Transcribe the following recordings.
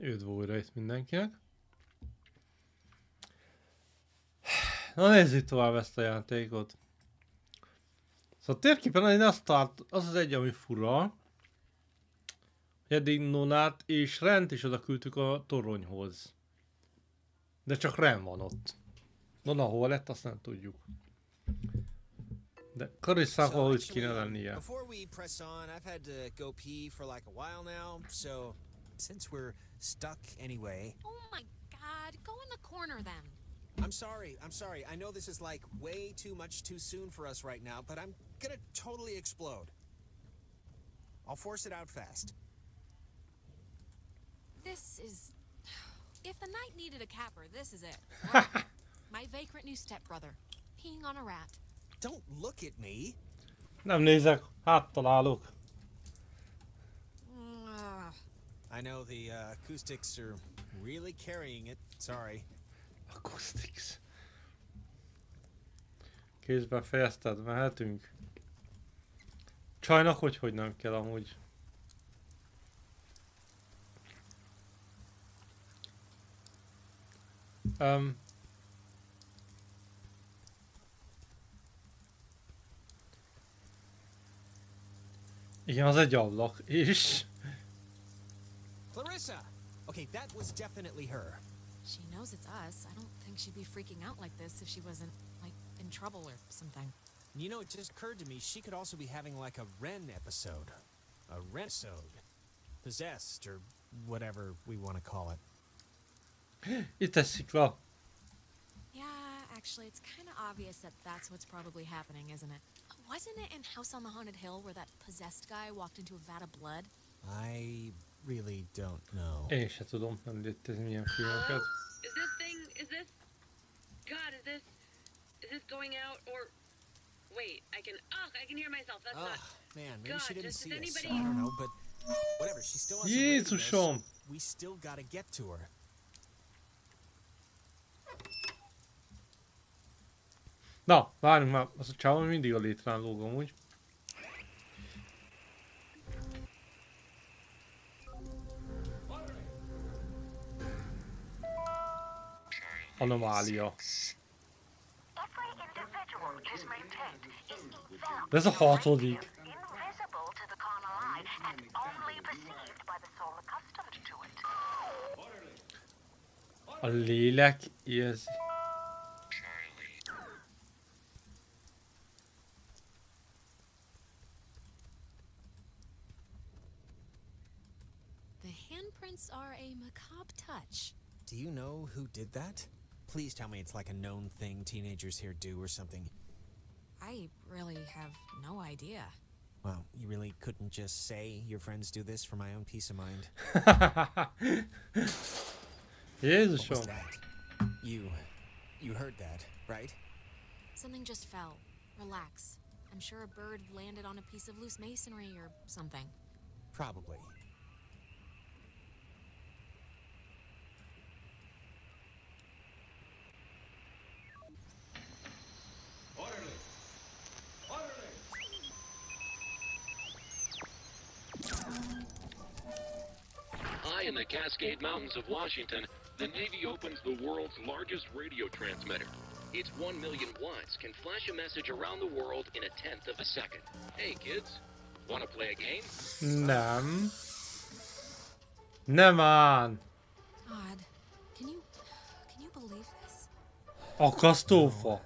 Üdv újra itt mindenkinek. Na nézzük tovább ezt a játékot. Szóval a térképen én azt talált, az az egy, ami fura, hogy eddig Nonát és Rent is oda küldtük a toronyhoz. De csak Ren van ott. Nona hol lett, azt nem tudjuk. De Karisszának valahogy kéne lennie. Before we press on, I've had to go pee for like a while now, so since we're stuck anyway. Oh my god, go in the corner then. I'm sorry. I know this is like way too much too soon for us right now, but I'm gonna totally explode. I'll force it out fast. This is... If the night needed a capper, this is it. Right? My vagrant new stepbrother, peeing on a rat. Don't look at me. Nem nézek, háttalálok. I know the acoustics are really carrying it. Sorry. Acoustics. Kézben fejezted, mehetünk. Csajnak hogy nem kell amúgy. Igen, az egy ablak is. Clarissa! Okay, that was definitely her. She knows it's us. I don't think she'd be freaking out like this if she wasn't, like, in trouble or something. You know, it just occurred to me she could also be having like a Ren episode. A Ren-sode. Possessed, or whatever we want to call it. Itt teszik le. Yeah, actually, it's kind of obvious that that's what's probably happening, isn't it? Wasn't it in House on the Haunted Hill where that possessed guy walked into a vat of blood? I really don't know. Én se tudom, nem létezik milyen filmeket. Is this... God, is this going out, or... Wait, I can hear myself, that's not... Man, maybe God, she didn't does see us. anybody... I don't know, but... Whatever, she still has Jézusom! We still gotta get to her. Na, várjunk már, az a csávon mindig a létrán lóg amúgy. Anomália. De ez a hatodik. A lélek érzi. Are a macabre touch. Do you know who did that? Please tell me it's like a known thing teenagers here do or something. I really have no idea. Well, you really couldn't just say your friends do this for my own peace of mind. Jézusom. What was that? You heard that, right? Something just fell. Relax. I'm sure a bird landed on a piece of loose masonry or something. Probably. In the Cascade Mountains of Washington, the Navy opens the world's largest radio transmitter. Its 1 million watts can flash a message around the world in a tenth of a second. Hey kids, wanna play a game? Nem. Nem án. Odd. Can you believe this? Akasztófa.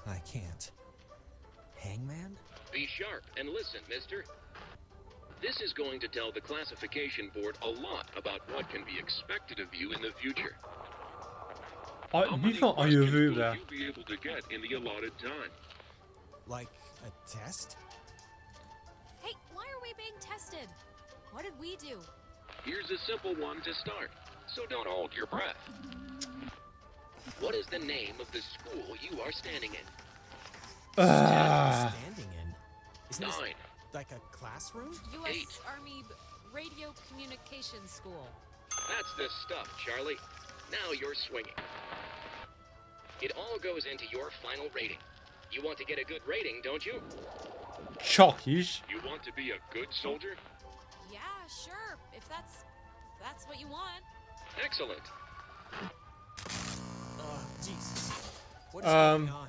I can't. Hangman? Be sharp and listen, mister. This is going to tell the classification board a lot about what can be expected of you in the future. Mi van a jövőben? You'll be able to get in the allotted time. Like a test? Hey, why are we being tested? What did we do? Here's a simple one to start, so don't hold your breath. What is the name of the school you are standing in? Standing in? Isn't 9. This like a classroom? U.S. 8. Army Radio Communications School. That's the stuff, Charlie. Now you're swinging. It all goes into your final rating. You want to get a good rating, don't you? Csak is. You want to be a good soldier? Yeah, sure. If that's what you want. Excellent. Oh, Jesus. What is going on?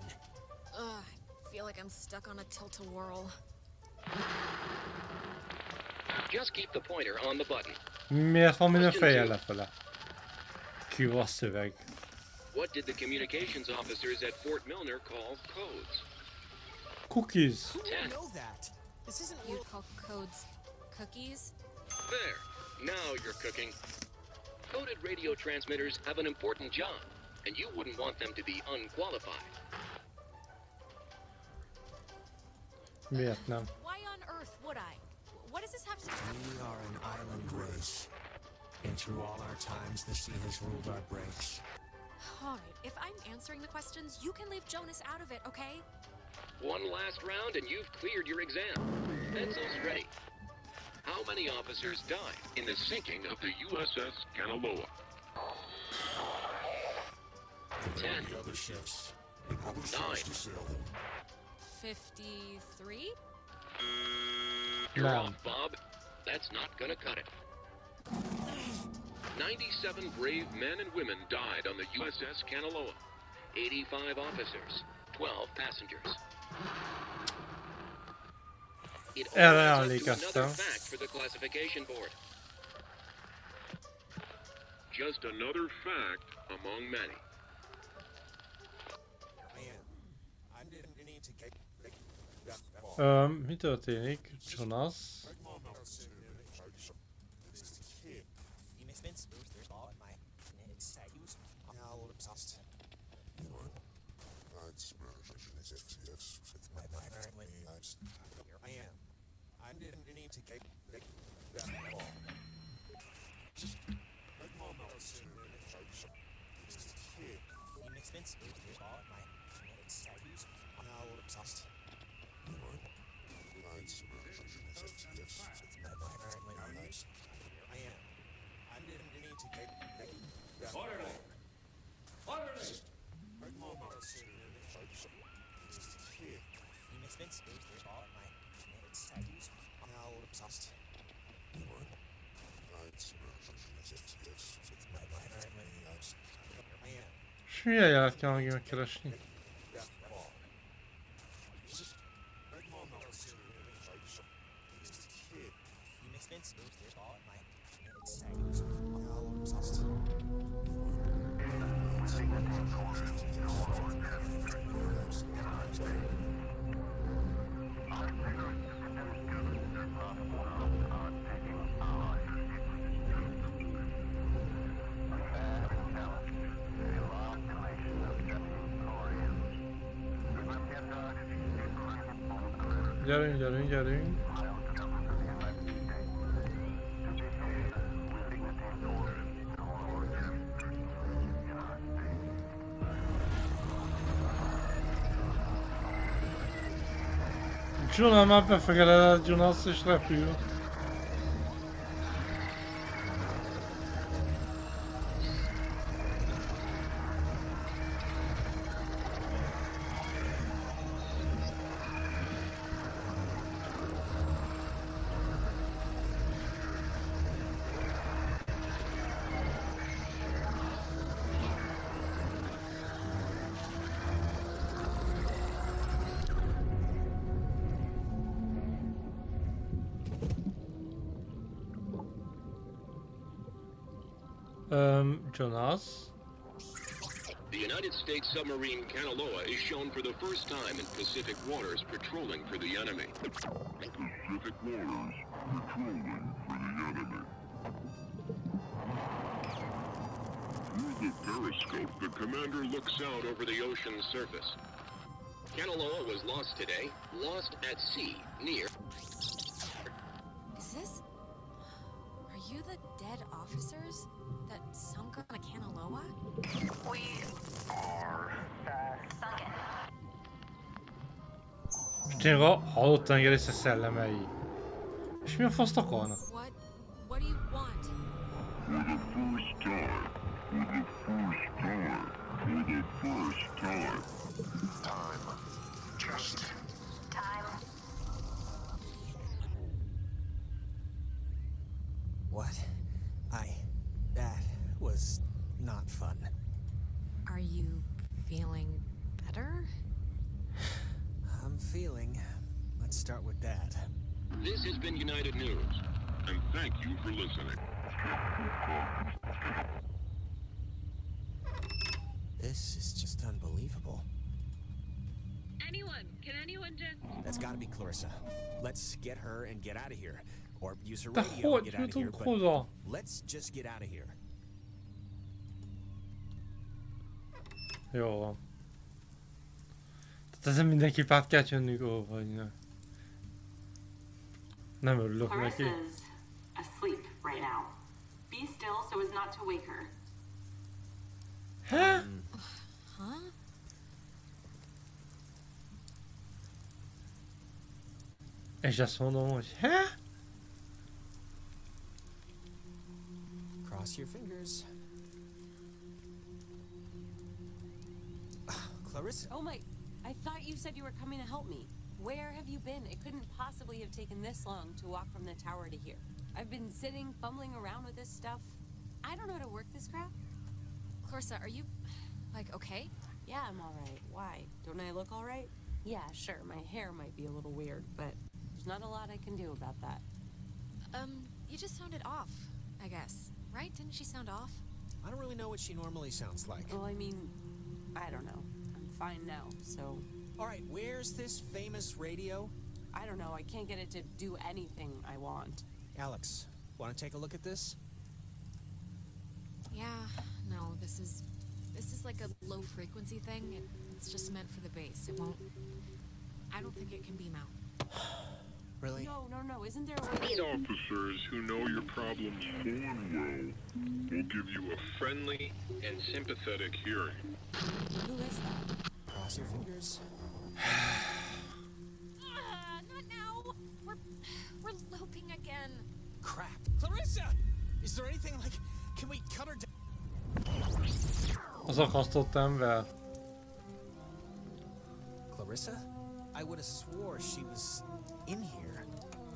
I feel like I'm stuck on a tilt-a-whirl. Just keep the pointer on the button. Miért van minden fejjel lefele? Ki a szöveg? What did the communications officers at Fort Milner call codes? Cookies. Who would know that? This isn't You'd call codes cookies? There. Now you're cooking. Coded radio transmitters have an important job, and you wouldn't want them to be unqualified. Miért nem? Why on earth would I? What does this have to do? We are an island race. And through all our times, the sea has ruled our breaks. Alright, if I'm answering the questions, you can leave Jonas out of it, okay? One last round and you've cleared your exam. Pencils ready. How many officers died in the sinking of the USS Kanaloa? 10. The other ships. And other ships 9. to sail them. 53? You're No. off, Bob. That's not gonna cut it. 97 brave men and women died on the USS Kanaloa. 85 officers, 12 passengers. It Erre opens up to emlékeztem. another fact for the classification board. Just another fact among many. I didn't need to get Mi történik? Jonas? You misspent there's all in my status. Now obsessed. Here I am. I didn't need to get You misspent there's all in my status. Now obsessed. I am. I didn't need to get Orderly! Orderly! You misspent there's all in my status. Now obsessed. I am. És milyen jelet kell meg megkeresni? You misspent there's all in my status. Now obsessed. Gyerünk, gyerünk, gyerünk. Jonas már befegeled Jonas és repül. Jonas. The United States submarine Kanaloa is shown for the first time in Pacific waters patrolling for the enemy. Pacific waters, patrolling for the enemy. Through the periscope, the commander looks out over the ocean's surface. Kanaloa was lost today, lost at sea, near... Is this... Are you the dead officers that sunk on a Kanaloa? We are sunken. És tényleg a halott tengerészek szellemei. És mi a faszt akarnak? What do you want? For the first time, for the first time, for the first time. Time. Just Time. What? That feeling better? I'm feeling. Let's start with that. This has been United News. And thank you for listening. This is just unbelievable. Can anyone just... That's gotta be Clarissa. Let's get her and get out of here. Or use her De radio and hogy get out of here, jutunk but oda? let's just get out of here. Jó van. Tehát ezen mindenképp át kell jönnünk, ó, vagy ne. Nem örülök neki. Clarissa's asleep right now. Be still so as not to wake her. Hä? Huh? És ezt mondom, hogy hä? Cross your fingers. Clarissa. Oh my, I thought you said you were coming to help me. Where have you been? It couldn't possibly have taken this long to walk from the tower to here. I've been sitting, fumbling around with this stuff. I don't know how to work this crap. Clarissa, are you, like, okay? Yeah, I'm alright. Why? Don't I look alright? Yeah, sure, my hair might be a little weird, but there's not a lot I can do about that. You just sounded off, I guess. Right? Didn't she sound off? I don't really know what she normally sounds like. Well, I mean, I don't know. I'm fine now, so... Alright, where's this famous radio? I don't know, I can't get it to do anything I want. Alex, wanna take a look at this? Yeah, no, this is like a low frequency thing. It's just meant for the bass. It won't... I don't think it can beam out. Really? No, isn't there a way... The officers who know your problems full and well will give you a friendly and sympathetic hearing. Who is that? Cross your fingers. Not now! We're looping again. Crap. Clarissa! Is there anything like... Can we cut her down? Az akasztott ember. Clarissa? I would have swore she was in here.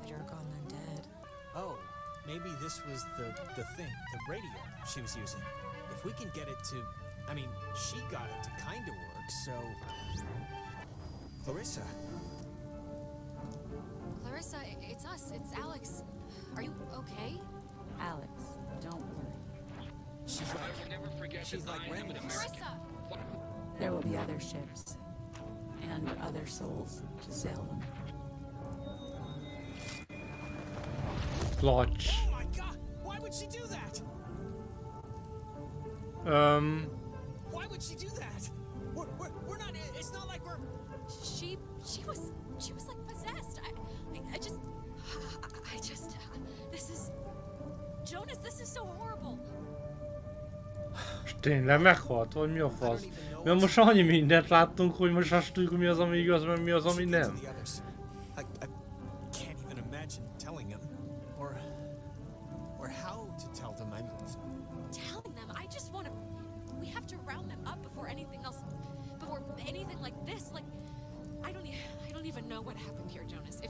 Better gone than dead. Oh, maybe this was the thing, the radio she was using. If we can get it to... I mean, she got it to kind of work, so... Clarissa. Clarissa, it's us. It's Alex. Are you okay? Alex, don't worry. She's I will never forget She's that like I am an Remy's. American. Clarissa! There will be other ships. And other souls to sail them. Clutch. Oh my god! Why would she do that? Why would she do that? We're not... It's not like we're... She was like possessed. I just... This is... Jonas, this is so horrible. És tényleg meghalt, vagy mi a fasz? Mert most annyi mindent láttunk, hogy most azt tudjuk, mi az, ami igaz, meg mi az, ami nem. I can't even imagine telling them, or how to tell them. Telling them, I just want to... We have to round them up before anything else... Before anything like this, like... I don't even know what happened here, Jonas.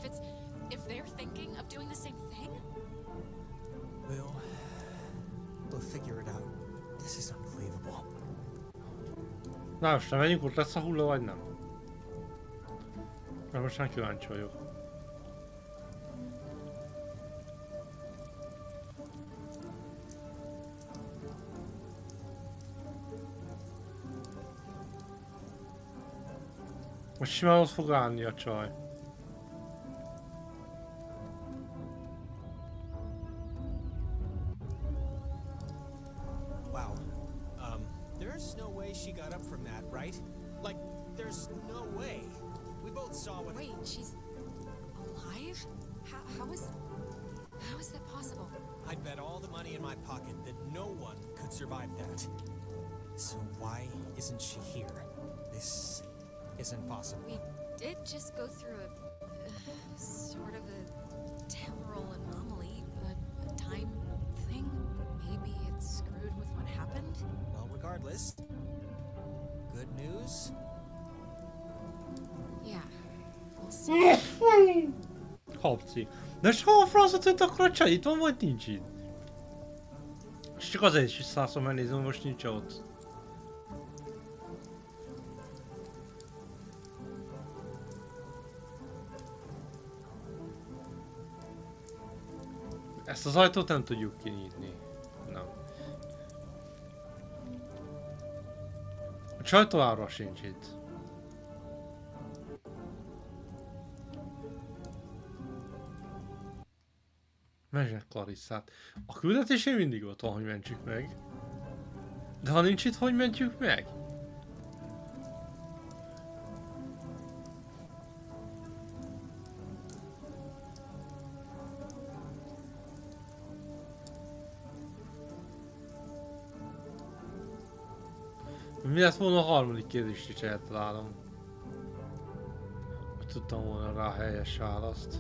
If they're thinking of doing the same thing... We'll figure it out. This is unbelievable. Na most nem menjünk, ott lesz a hulla, vagy nem? Mert most már kíváncsi vagyok. Most simán ott fog állni a csaj. Wow. There's no way she got up from that, right? Like, there's no way. We both saw what... Wait, she's... alive? How is that possible? I'd bet all the money in my pocket that no one could survive that. So why isn't she here? This isn't possible. We did just go through a sort of a temporal anomaly, a time thing. Maybe it's screwed with what happened? Well, regardless, good news? Yeah, we'll see. Hopci. De és hol a francot tűnt akkor a csaj? Itt van vagy nincs itt? És csak azért is százszor megnézem, most nincs ott. Ezt az ajtót nem tudjuk kinyitni. Nem. A csaj továbbra sincs itt. Mesnek Clarisszát. A küldetésén mindig ott van, hogy mentsük meg. De ha nincs itt, hogy mentjük meg? Mi lett volna a harmadik kérdést is eltalálom? Hogy tudtam volna rá a helyes választ.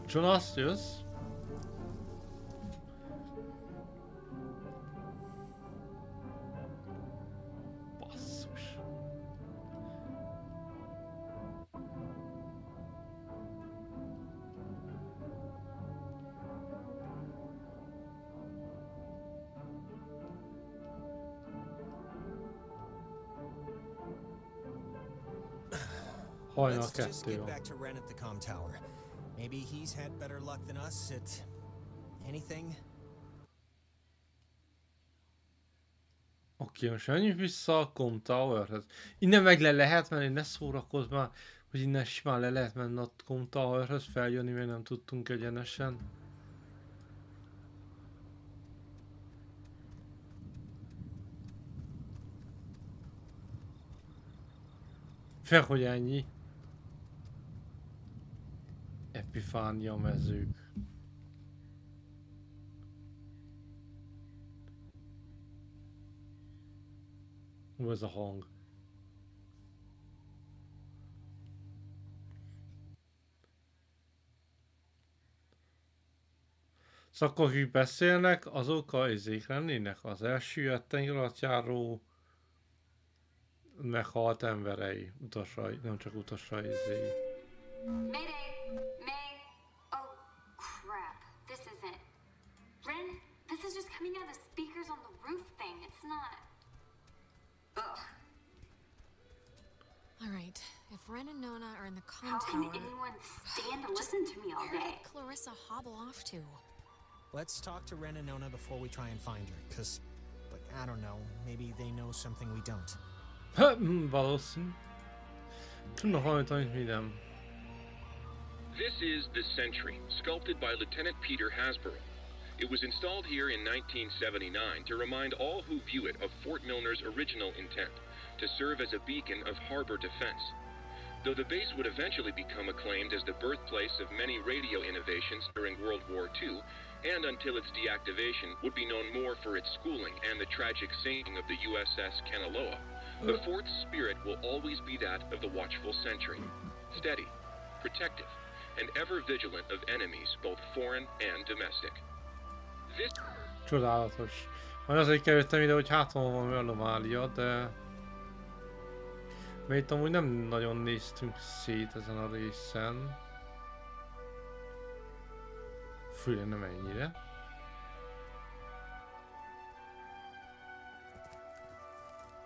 Jonas, jössz? Basszus. Hajnal Let's just 2 get van. back to Ren at the comm tower. Maybe he's had better luck than us at anything. Oké, most menjünk vissza a comm towerhez. Innen meg le lehet menni, ne szórakozz már, hogy innen simán le lehet menni a comm towerhez, feljönni, mert nem tudtunk egyenesen. Fel, hogy ennyi. Epifánia mezők. Hú, ez a hang. Szóval akkor akik beszélnek, azok a izék lennének, az első tengeralattjáró meghalt emberei, utasai, nem csak utasai izéi. Mayday! May! Oh, crap. This isn't... Ren, this is just coming out of the speakers on the roof thing. It's not... Ugh. Alright, if Ren and Nona are in the comm How can tower... anyone stand to listen to me all Where day? did Clarissa hobble off to? Let's talk to Ren and Nona before we try and find her, because, like, I don't know, maybe they know something we don't. Valószínű. Tudnak valamit, amit mi nem. This is the Sentry, sculpted by Lieutenant Peter Hasbro. It was installed here in 1979 to remind all who view it of Fort Milner's original intent, to serve as a beacon of harbor defense. Though the base would eventually become acclaimed as the birthplace of many radio innovations during World War II, and until its deactivation would be known more for its schooling and the tragic sinking of the USS Kanaloa, the fort's spirit will always be that of the watchful sentry, steady, protective, and ever vigilant of enemies both foreign and domestic. This... Csodálatos. Majd azért kerültem ide, hogy hát van valami anomália, de... Mert itt amúgy nem nagyon néztünk szét ezen a részen. Főleg nem ennyire.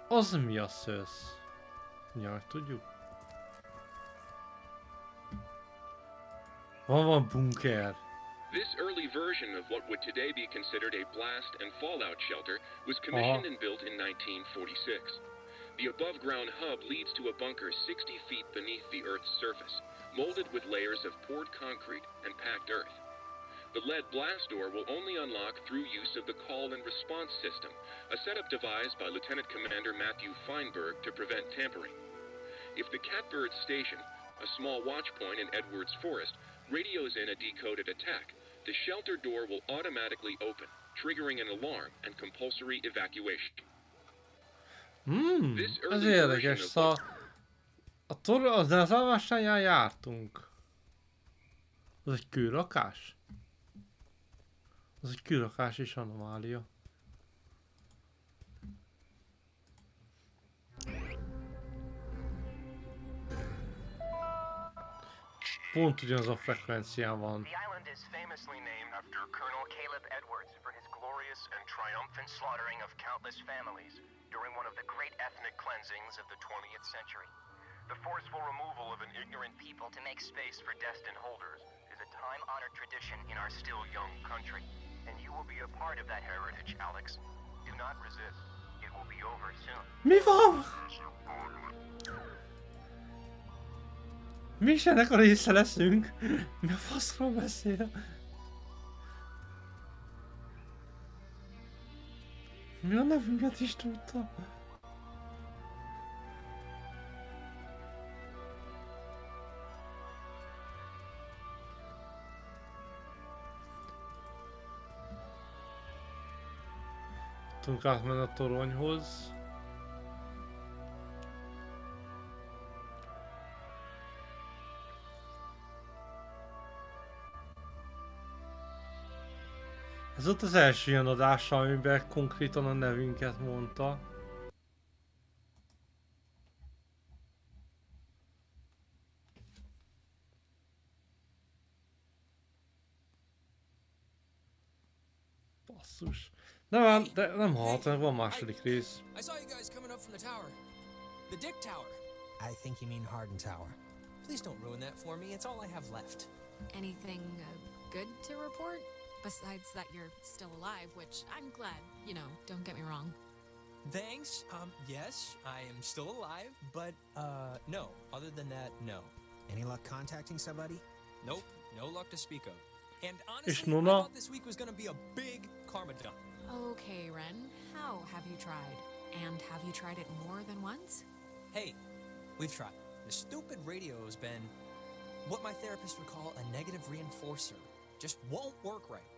Az mi a szősz? Ja, tudjuk. Van bunker. This early version of what would today be considered a blast and fallout shelter was commissioned and built in 1946. The above-ground hub leads to a bunker 60 feet beneath the Earth's surface, molded with layers of poured concrete and packed earth. The lead blast door will only unlock through use of the call and response system, a setup devised by Lieutenant Commander Matthew Feinberg to prevent tampering. If the Catbird Station, a small watch point in Edwards Forest, radios in a decoded attack, the shelter door will automatically open, triggering an alarm and compulsory evacuation. Ez érdekes, szóval az alvásányán jártunk. Az egy kőrakás? Az egy kőrakás és anomália. Pont ugyanaz a frekvencián van. The island is famously named after Colonel Caleb Edwards for his glorious and triumphant slaughtering of countless families during one of the great ethnic cleansings of the 20th century. The forceful removal of an ignorant people to make space for destined holders is a time-honored tradition in our still young country. And you will be a part of that heritage, Alex. Do not resist. It will be over soon. Mi van? Mi is ennek a része leszünk? Mi a faszról beszél? Mi a nevünket is tudta? Tudunk átmenni a toronyhoz. Ez ott az első ilyen adása, amiben konkrétan a nevünket mondta. Basszus. De nem halt, van második rész. I saw you guys coming up from the tower. The Dick Tower. I think you mean Harden Tower. Please don't ruin that for me. It's all I have left. Anything good to report? Besides that you're still alive, which I'm glad, you know, don't get me wrong. Thanks. Yes, I am still alive, but, no. Other than that, no. Any luck contacting somebody? Nope, no luck to speak of. And honestly, I thought this week was gonna be a big karma dump. Okay, Ren, how have you tried? And have you tried it more than once? Hey, we've tried. The stupid radio has been what my therapist would call a negative reinforcer. Just won't work right.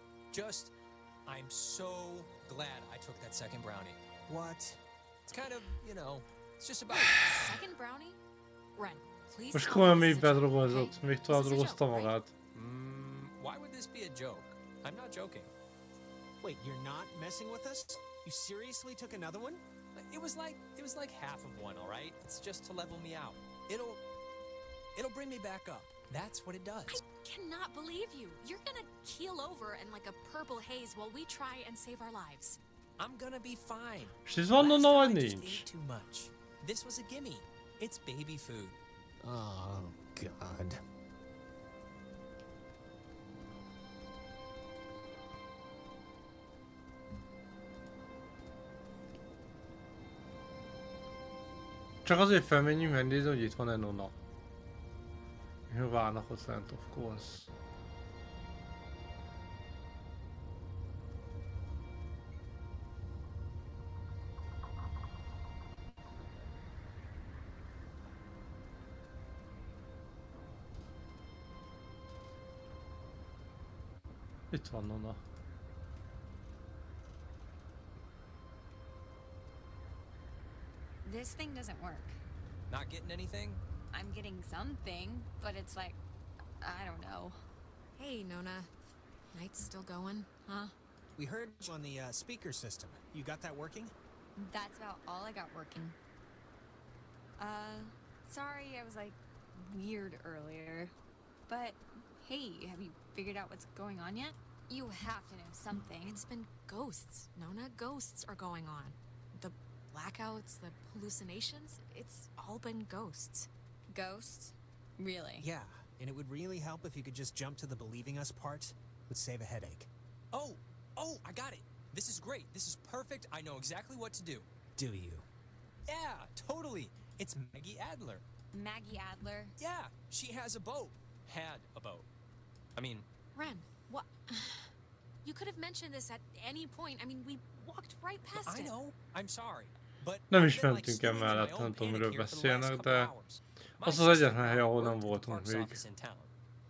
I'm so glad I took that second brownie. What? It's kind of, you know, it's just about... Second brownie? Ren, please. Most komolyan még bedrogozott, még tovább drogozta magát. Why would this be a joke? I'm not joking. Wait, you're not messing with us? You seriously took another one? It was like half of one, all right? It's just to level me out. It'll bring me back up. That's what it does. I cannot believe you. You're gonna keel over in like a purple haze while we try and save our lives. I'm gonna be fine. She's on the Last time I just ate too much. This was a gimme. It's baby food. Oh, God. Csak azért felmenjünk megnézni, hogy itt van-e Nona. Várnak ott lent, of course. Itt van Nona. This thing doesn't work. Not getting anything? I'm getting something, but it's like, I don't know. Hey, Nona. Night's still going, huh? We heard on the speaker system. You got that working? That's about all I got working. Sorry I was like weird earlier. But hey, have you figured out what's going on yet? You have to know something. It's been ghosts, Nona. Ghosts are going on. The blackouts, the hallucinations, it's all been ghosts. Ghosts? Really? Yeah, and it would really help if you could just jump to the believing us part. Would save a headache. Oh, I got it. This is great. This is perfect. I know exactly what to do. Do you? Yeah, totally. It's Maggie Adler. Maggie Adler? Yeah, she has a boat. Had a boat. I mean... Ren, what? You could have mentioned this at any point. I mean, we walked right past it. I know. I'm sorry. But nem is mentünk el mellett, nem tudom, miről beszélnek, de az az egyetlen hely, ahol nem voltunk még.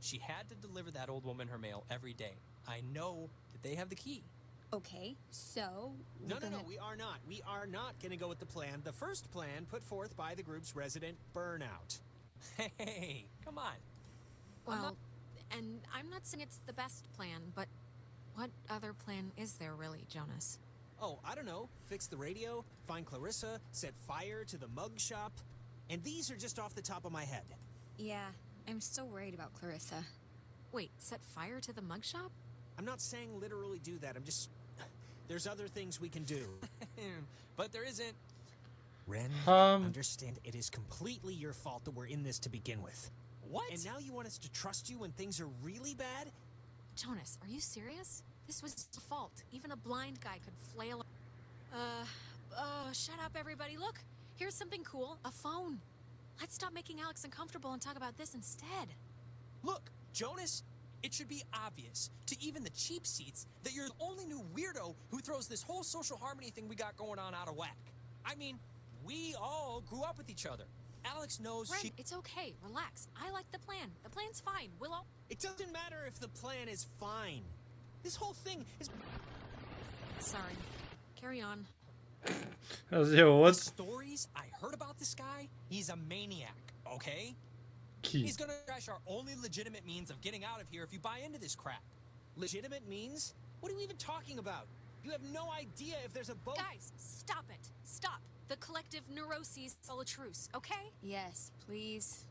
She had to deliver that old woman her mail every day. I know that they have the key. Okay, so... No, we are not. We are not going to go with the plan. The first plan put forth by the group's resident burnout. Hey, come on. Well, and I'm not saying it's the best plan, but what other plan is there really, Jonas? Oh, I don't know. Fix the radio, find Clarissa, set fire to the mug shop. And these are just off the top of my head. Yeah, I'm still worried about Clarissa. Wait, set fire to the mug shop? I'm not saying literally do that. I'm just... There's other things we can do. But there isn't. Ren, understand it is completely your fault that we're in this to begin with. What? And now you want us to trust you when things are really bad? Jonas, are you serious? This was your fault. Even a blind guy could flail. Shut up, everybody. Look, here's something cool. A phone. Let's stop making Alex uncomfortable and talk about this instead. Look, Jonas, it should be obvious to even the cheap seats that you're the only new weirdo who throws this whole social harmony thing we got going on out of whack. I mean, we all grew up with each other. Alex knows Ren, it's okay. Relax. I like the plan. The plan's fine. We'll all... It doesn't matter if the plan is fine. This whole thing is... Sorry. Carry on. The stories I heard about this guy, he's a maniac, okay? He's gonna crash our only legitimate means of getting out of here if you buy into this crap. Legitimate means? What are you even talking about? You have no idea if there's a boat... Guys, stop it. Stop. The collective neuroses all a truce, okay? Yes, please.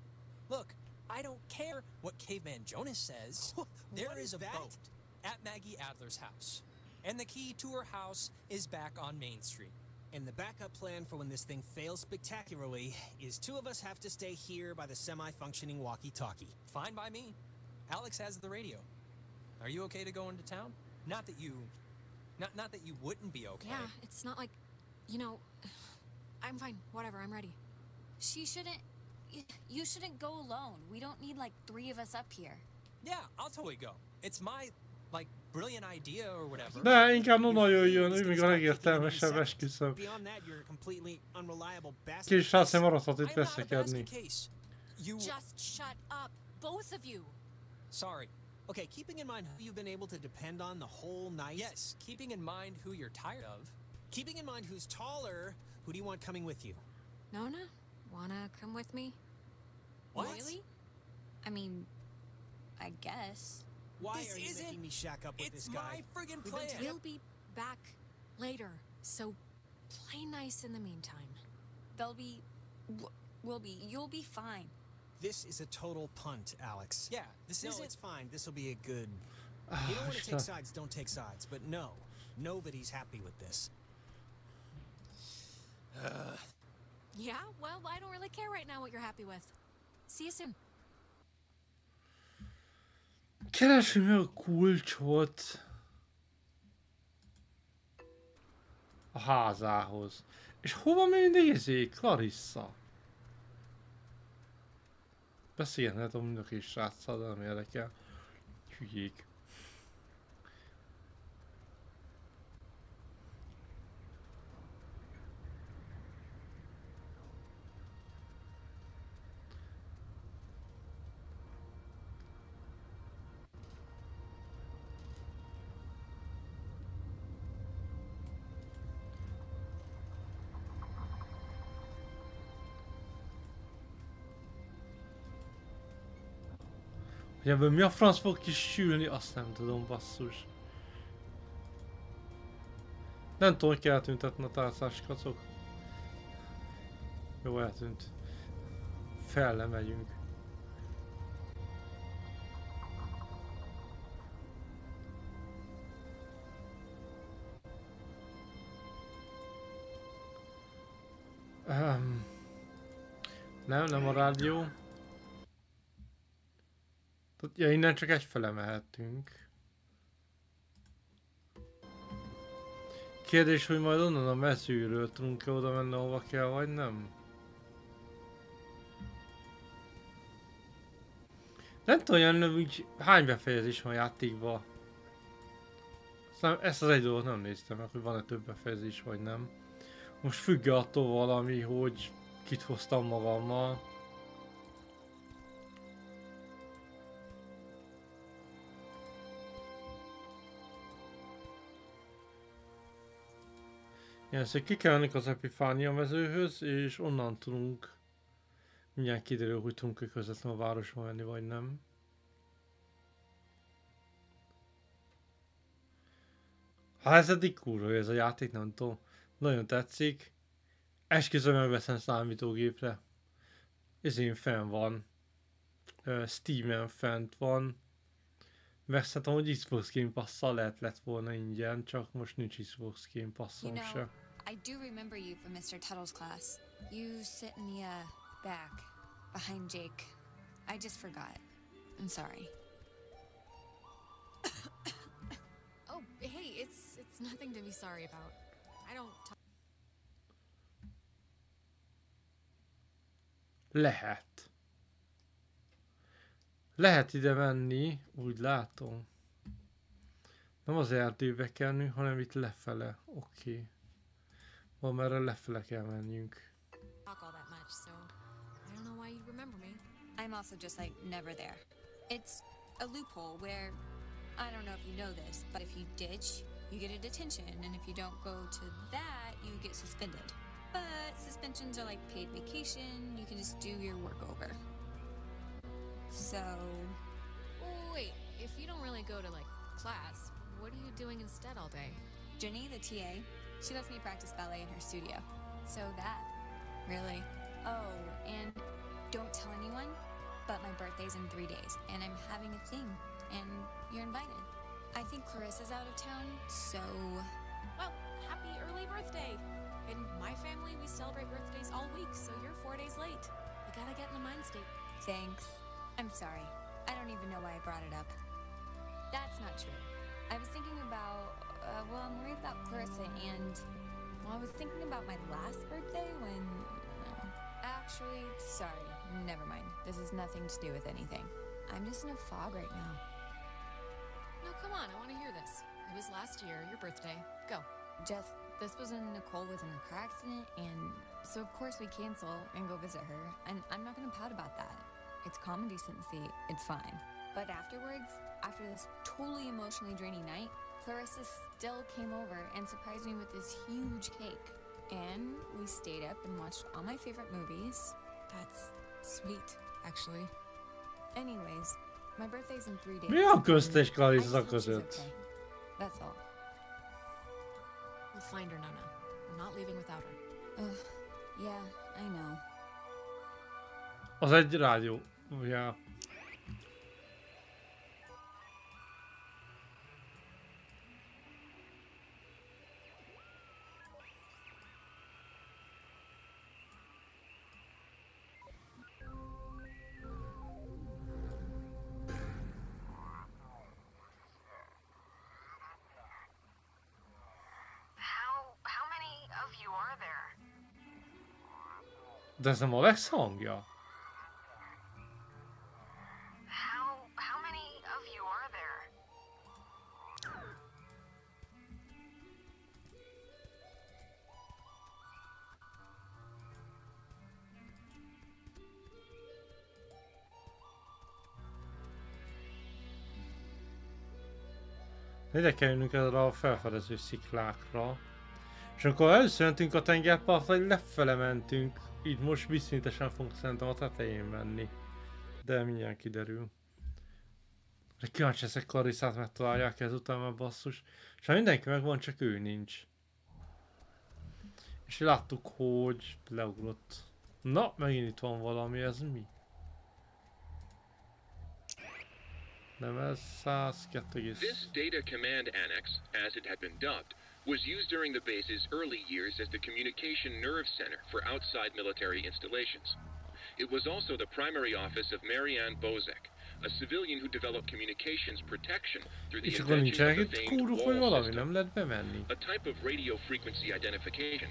Look, I don't care what Caveman Jonas says. There is a boat at Maggie Adler's house. And the key to her house is back on Main Street. And the backup plan for when this thing fails spectacularly is two of us have to stay here by the semi-functioning walkie-talkie. Fine by me. Alex has the radio. Are you okay to go into town? Not that you wouldn't be okay. Yeah, it's not like, you know, I'm fine. Whatever, I'm ready. You shouldn't go alone. We don't need like 3 of us up here. Yeah, I'll totally go. It's my, like, brilliant idea or whatever. De inkább nagyon jön, ő még a legértelmesebb, esküszöm. Kis srác maradhat itt veszekedni. Just shut up, both of you. Sorry. Okay, keeping in mind who you've been able to depend on the whole night. Yes, keeping in mind who you're tired of. Keeping in mind who's taller, who do you want coming with you? Nona, wanna come with me? What? Really? I mean, I guess. Why are you making me shack up with this guy? It's my friggin' plan. We'll be back later, so play nice in the meantime. You'll be fine. This is a total punt, Alex. Yeah, this isn't... No, it's fine. This will be a good... You don't want to take sides, don't take sides. But no, nobody's happy with this. Yeah, well, I don't really care right now what you're happy with. See you soon. Keresünk meg a kulcsot a házához. És hova nézzék, Clarissa? Beszélhet a mind a kis sráccal, de nem érdekel. Hülyék. Hogy ebből mi a franc fog kisülni, azt nem tudom, basszus. Nem tudom, hogy kell eltüntetni a tárcás kacok. Jó, eltűnt. Fellemegyünk. Nem a rádió. Ja, innen csak egyfele mehetünk. Kérdés, hogy majd onnan a mezőről tudunk-e oda menni, ahova kell, vagy nem? Nem tudom, hogy hány befejezés van a játékban. Aztán ezt az egy dolgot nem néztem meg, hogy van-e több befejezés, vagy nem. Most függ attól valami, hogy kit hoztam magammal. Igen, szóval ki kell menni az Epifánia mezőhöz, és onnan tudunk mindjárt kiderül, hogy tudunk közvetlenül a városba menni, vagy nem. Ha ez eddig kurva, ez a játék, nem tudom, nagyon tetszik. Esküszöm, megveszem számítógépre. Ezén fenn van. Steamen fent van. Veszhetem, hogy Xbox Game Pass-szal lett volna ingyen, csak most nincs Xbox Game Passon se. I do remember you from Mr. Tuttle's class. You sit in the, back, behind Jake. I just forgot. I'm sorry. Oh, hey, it's nothing to be sorry about. I don't... Lehet. Lehet ide menni, úgy látom. Nem az erdőbe kell menni, hanem itt lefele. Oké. Valamire lefele kell menjünk. Talk all that much, so I don't know why you'd remember me. I'm also just like never there. It's a loophole where, I don't know if you know this, but if you ditch, you get a detention, and if you don't go to that, you get suspended. But suspensions are like paid vacation, you can just do your work over. So... Oh, wait, if you don't really go to, like, class, what are you doing instead all day? Jenny, the TA, she lets me practice ballet in her studio. So that. Really? Oh, and don't tell anyone, but my birthday's in 3 days, and I'm having a thing, and you're invited. I think Clarissa's out of town, so... Well, happy early birthday! In my family, we celebrate birthdays all week, so you're 4 days late. You gotta get in the mind state. Thanks. I'm sorry. I don't even know why I brought it up. That's not true. I was thinking about, well, I'm worried about Clarissa and, well, I was thinking about my last birthday when, actually, sorry, never mind. This has nothing to do with anything. I'm just in a fog right now. No, come on, I want to hear this. It was last year, your birthday. Go. Just, this was when Nicole was in her car accident, and so of course we cancel and go visit her, and I'm not gonna pout about that. It's common decency, it's fine. But afterwards, after this totally emotionally draining night, Clarissa still came over and surprised me with this huge cake. And we stayed up and watched all my favorite movies. That's sweet, actually. Anyways, my birthday's in 3 days. Mi a köztes Clarissa között? That's all. We'll find her, Nana. We're not leaving without her. Ugh, yeah, I know. Az egy rádió. Yeah. De ez nem Alex hangja? How many of you are there? Ide kell jönnünk erre a felfedező sziklákra. És akkor először mentünk a tengerpartra, hogy lefele mentünk. Így most vízszintesen fogunk szerintem a tetején menni. De mindjárt kiderül. De kíváncsi ezek Clarissát megtalálják ezután már basszus. És ha mindenki megvan, csak ő nincs. És láttuk, hogy leugrott. Na, megint itt van valami, ez mi? Nem ez 102. This data command annex, as it had been dubbed, was used during the base's early years as the communication nerve center for outside military installations. It was also the primary office of Marianne Bozek, a civilian who developed communications protection through the invention of the veined wall system, a type of radio frequency identification.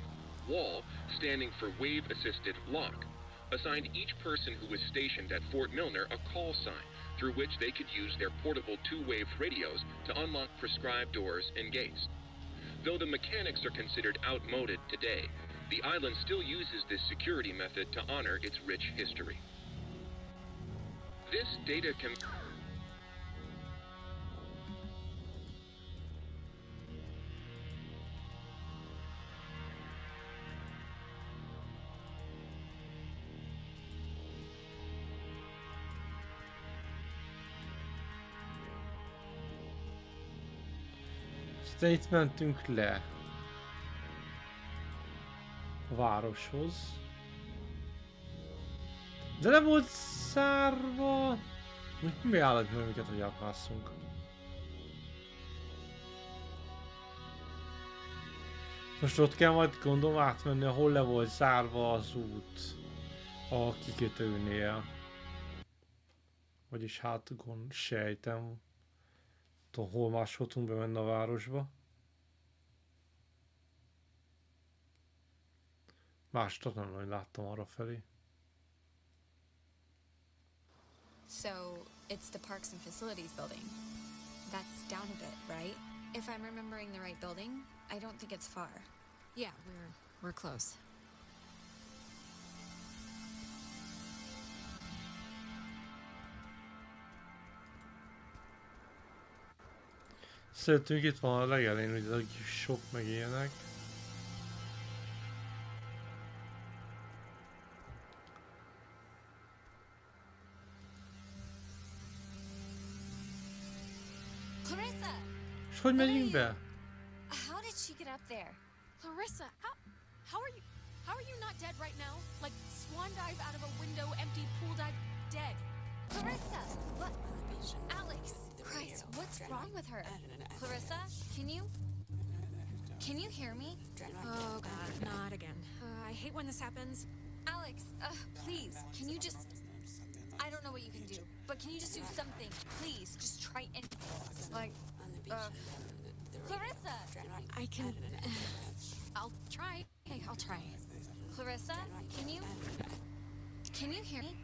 Wall, standing for wave-assisted lock, assigned each person who was stationed at Fort Milner a call sign through which they could use their portable two-wave radios to unlock prescribed doors and gates. Though the mechanics are considered outmoded today, the island still uses this security method to honor its rich history. This data can... De itt mentünk le a városhoz. De le volt szárva. Mi állat meg minket, hogy átmásszunk. Most ott kell majd gondolom átmenni, ahol le volt zárva az út a kikötőnél. Vagyis hát sejtem. Tudom, hol máshol tudunk bemenni a városba. Mástot nem nagyon láttam arra felé. So, it's the Parks and Facilities building. That's down a bit, right? If I'm remembering the right building, I don't think it's far. Yeah, we're close. Szeretünk, itt van a legelén, hogy a sok meg ilyenek. Clarissa! És hogy megyünk be? How did she get up there? Clarissa, how are you not dead right now? Like swan dive out of a window, empty pool dive, dead. Clarissa! What? Alex! Christ, what's wrong with her? Clarissa, can you hear me? Oh God, not again. I hate when this happens. Alex, please, can you just... I don't know what you can do, but can you just do something? Please, just try and... Like, Clarissa! I can... I'll try. Okay, I'll try. Clarissa, can you hear me?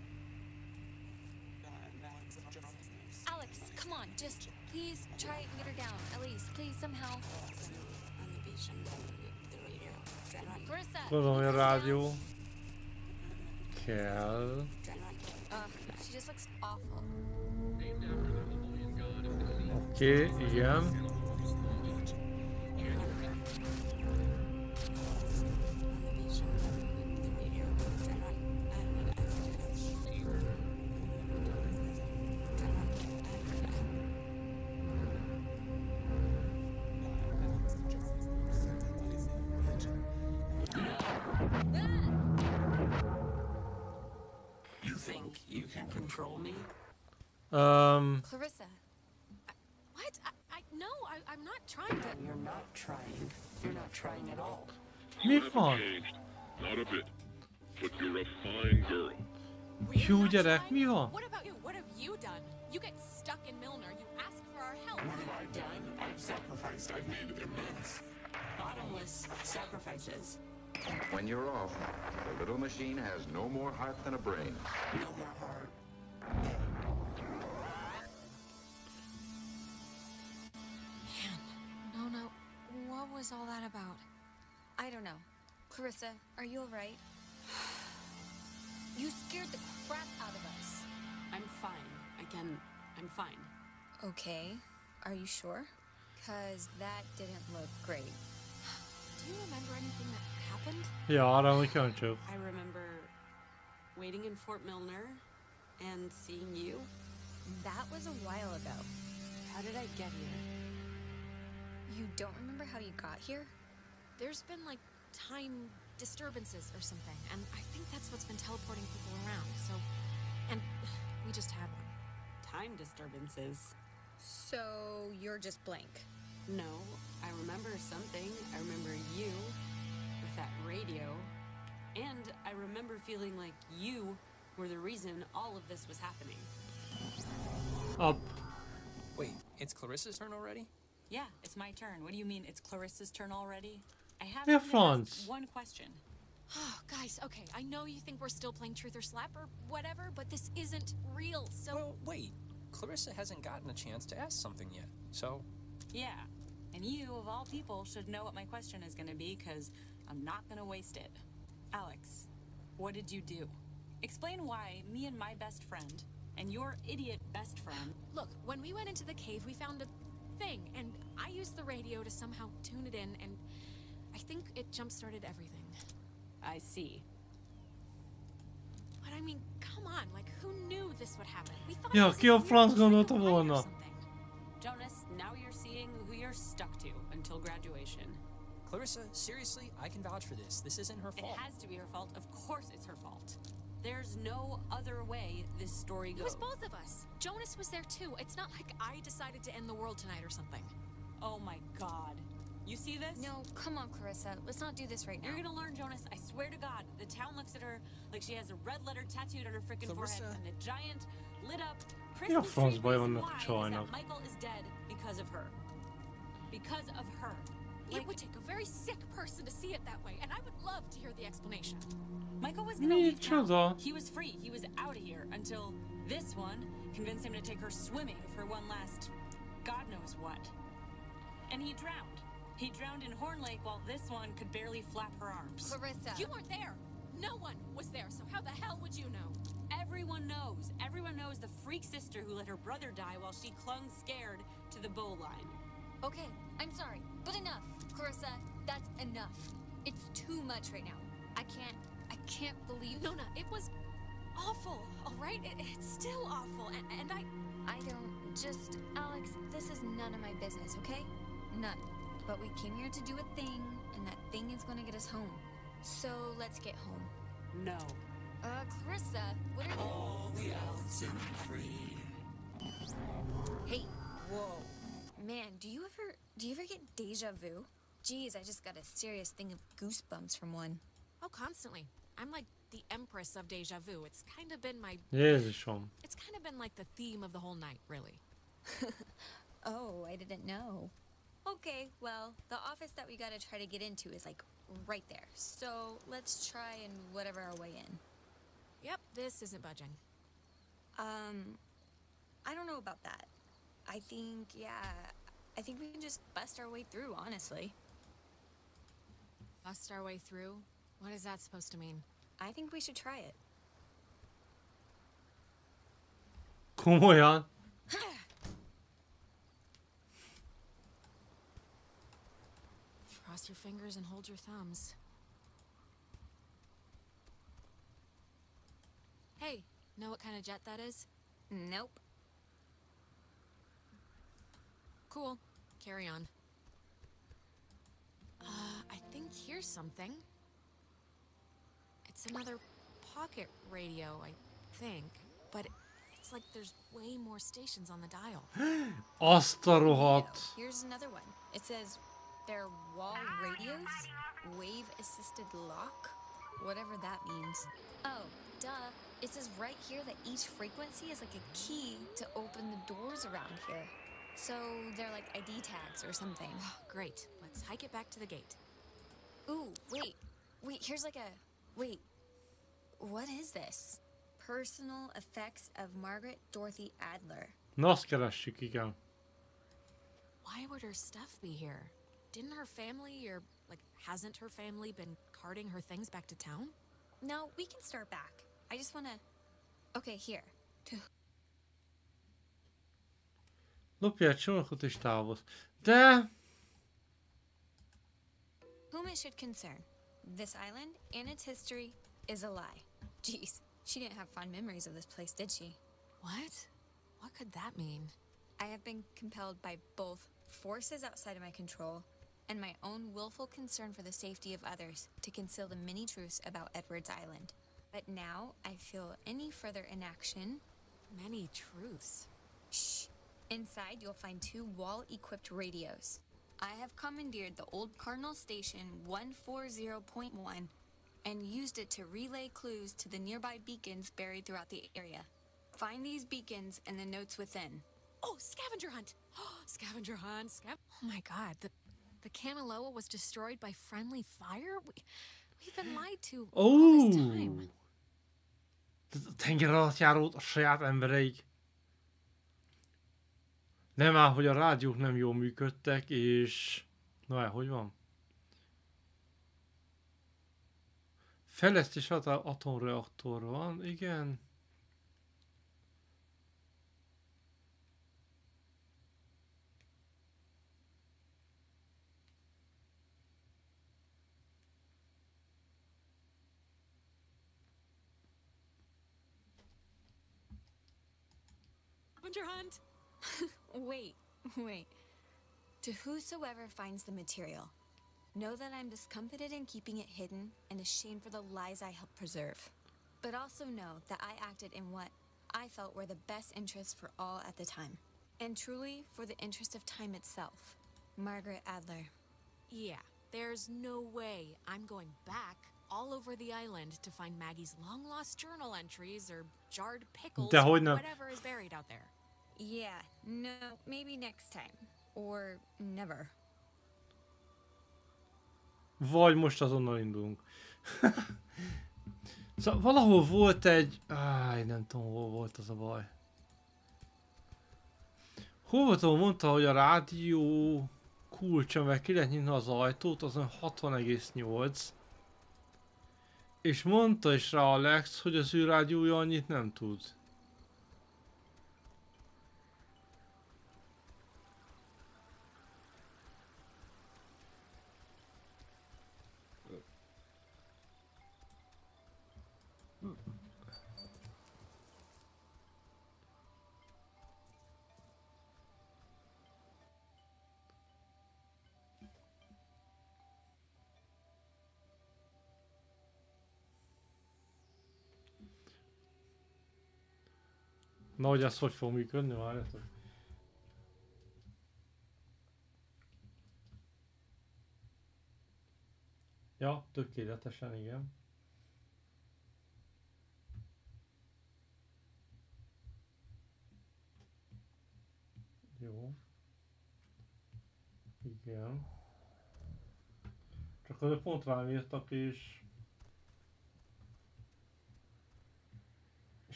Alex, come on, just please try and get her down. Elise, please, somehow. Clarissa! Tudom, hogy a rádió kell. She just looks awful. Oké, igen. Control me? Clarissa. What? No, I'm not trying to... You're not trying. You're not trying at all. Mi van? Not a bit. But you're a fine girl. Jó gyerek, mi van? What about you? What have you done? You get stuck in Milner. You ask for our help. What have I done? I've sacrificed. I've made immense, bottomless sacrifices. When you're off, the little machine has no more heart than a brain. No more heart. Man, no, what was all that about? I don't know. Clarissa, are you alright? You scared the crap out of us. I'm fine. I'm fine. Okay. Are you sure? 'Cause that didn't look great. Do you remember anything that happened? Ja, arra kan csak. I remember waiting in Fort Milner and seeing you. That was a while ago. How did I get here? You don't remember how you got here? There's been like time disturbances or something, and I think that's what's been teleporting people around, so... And we just had one. Time disturbances? So you're just blank? No, I remember something. I remember you with that radio, and I remember feeling like you were the reason all of this was happening. Up. Wait, it's Clarissa's turn already? Yeah, it's my turn. What do you mean it's Clarissa's turn already? I have Yeah, to France. ask one question. Oh, guys, okay, I know you think we're still playing Truth or Slap or whatever, but this isn't real, so... Well, wait. Clarissa hasn't gotten a chance to ask something yet, so... Yeah, and you, of all people, should know what my question is going to be, because I'm not going to waste it. Alex, what did you do? Explain why me and my best friend, and your idiot best friend... Look, when we went into the cave, we found a thing, and I used the radio to somehow tune it in, and I think it jump-started everything. I see. But I mean, come on, like, who knew this would happen? We thought Ja, it was ki a weird franc trick gondolta or light or volna? something. Jonas, now you're seeing who you're stuck to until graduation. Clarissa, seriously, I can vouch for this. This isn't her fault. It has to be her fault. Of course it's her fault. There's no other way this story goes. It was both of us. Jonas was there too. It's not like I decided to end the world tonight or something. Oh my god. You see this? No, come on, Clarissa. Let's not do this right now. You're gonna learn, Jonas. I swear to God. The town looks at her like she has a red letter tattooed on her freaking forehead, and the giant, lit up Christmas tree reason why is that Michael is dead because of her. Because of her. It would take a very sick person to see it that way, and I would love to hear the explanation. Michael was gonna leave town. He was free. He was out of here until this one convinced him to take her swimming for one last God knows what. And he drowned. He drowned in Horn Lake while this one could barely flap her arms. Clarissa. You weren't there. No one was there, so how the hell would you know? Everyone knows. Everyone knows the freak sister who let her brother die while she clung scared to the bow line. Okay, I'm sorry, but enough. Clarissa, that's enough. It's too much right now. I can't believe... Nona, it was awful, all right? It's still awful, and I don't... Just... Alex, this is none of my business, okay? None. But we came here to do a thing, and that thing is gonna get us home. So, let's get home. No. Clarissa, what are you... All the Oxenfree. Hey. Whoa. Man, do you ever get deja vu? Geez, I just got a serious thing of goosebumps from one. Oh, constantly. I'm like the empress of deja vu. It's kind of been my... Jézusom. It's kind of been like the theme of the whole night, really. Oh, I didn't know. Okay, well, the office that we gotta try to get into is like right there. So let's try and whatever our way in. Yep, this isn't budging. I don't know about that. I think we can just bust our way through, honestly. Bust our way through? What is that supposed to mean? I think we should try it. Komolyan? Cross your fingers and hold your thumbs. Hey, know what kind of jet that is? Nope. Cool. Carry on. I think here's something. It's another pocket radio, I think. But it's like there's way more stations on the dial. Azt a rohadt. Here's another one. It says, they're wall radios, wave-assisted lock, whatever that means. Oh, duh. It says right here that each frequency is like a key to open the doors around here. So they're like ID tags or something. Great. Let's hike it back to the gate. Ooh, wait, here's like a... Wait, what is this? Personal effects of Margaret Dorothy Adler. Na, azt keressük, igen. Why would her stuff be here? Didn't her family, or like, hasn't her family been carting her things back to town? No, we can start back. I just wanna... Okay, here. Lopja egy csónakot és távoz. De... Whom it should concern. This island and its history is a lie. Jeez, she didn't have fond memories of this place, did she? What? What could that mean? I have been compelled by both forces outside of my control and my own willful concern for the safety of others to conceal the many truths about Edward's Island. But now I feel any further inaction... Many truths? Shh. Inside, you'll find 2 wall-equipped radios. I have commandeered the old Cardinal Station 140.1 and used it to relay clues to the nearby beacons buried throughout the area. Find these beacons and the notes within. Oh, scavenger hunt! Scavenger hunt, Oh my god, the Camiloa was destroyed by friendly fire? We've been lied to all this time. Tengeralattjárót a saját embereik. Nem áll, hogy a rádiók nem jól működtek, és... Na, hogy van? Fejlesztés atomreaktor van, igen. Scavenger hunt! Wait. To whosoever finds the material, know that I'm discomfited in keeping it hidden and ashamed for the lies I helped preserve. But also know that I acted in what I felt were the best interests for all at the time. And truly for the interest of time itself. Margaret Adler. Yeah, there's no way I'm going back all over the island to find Maggie's long-lost journal entries or jarred pickles or whatever is buried out there. Yeah, no, maybe next time. Or never. Vagy most azonnal indulunk. Szóval valahol volt egy... nem tudom, hol volt az a baj. Hol volt, ahol mondta, hogy a rádió kulcsa, meg ki lehet nyitni az ajtót, azon 60,8. És mondta is rá Alex, hogy az ő rádiója annyit nem tud. Na, hogy ez hogy fog működni, várjátok. Ja, tökéletesen, igen. Jó. Igen. Csak azért pont rám írtak és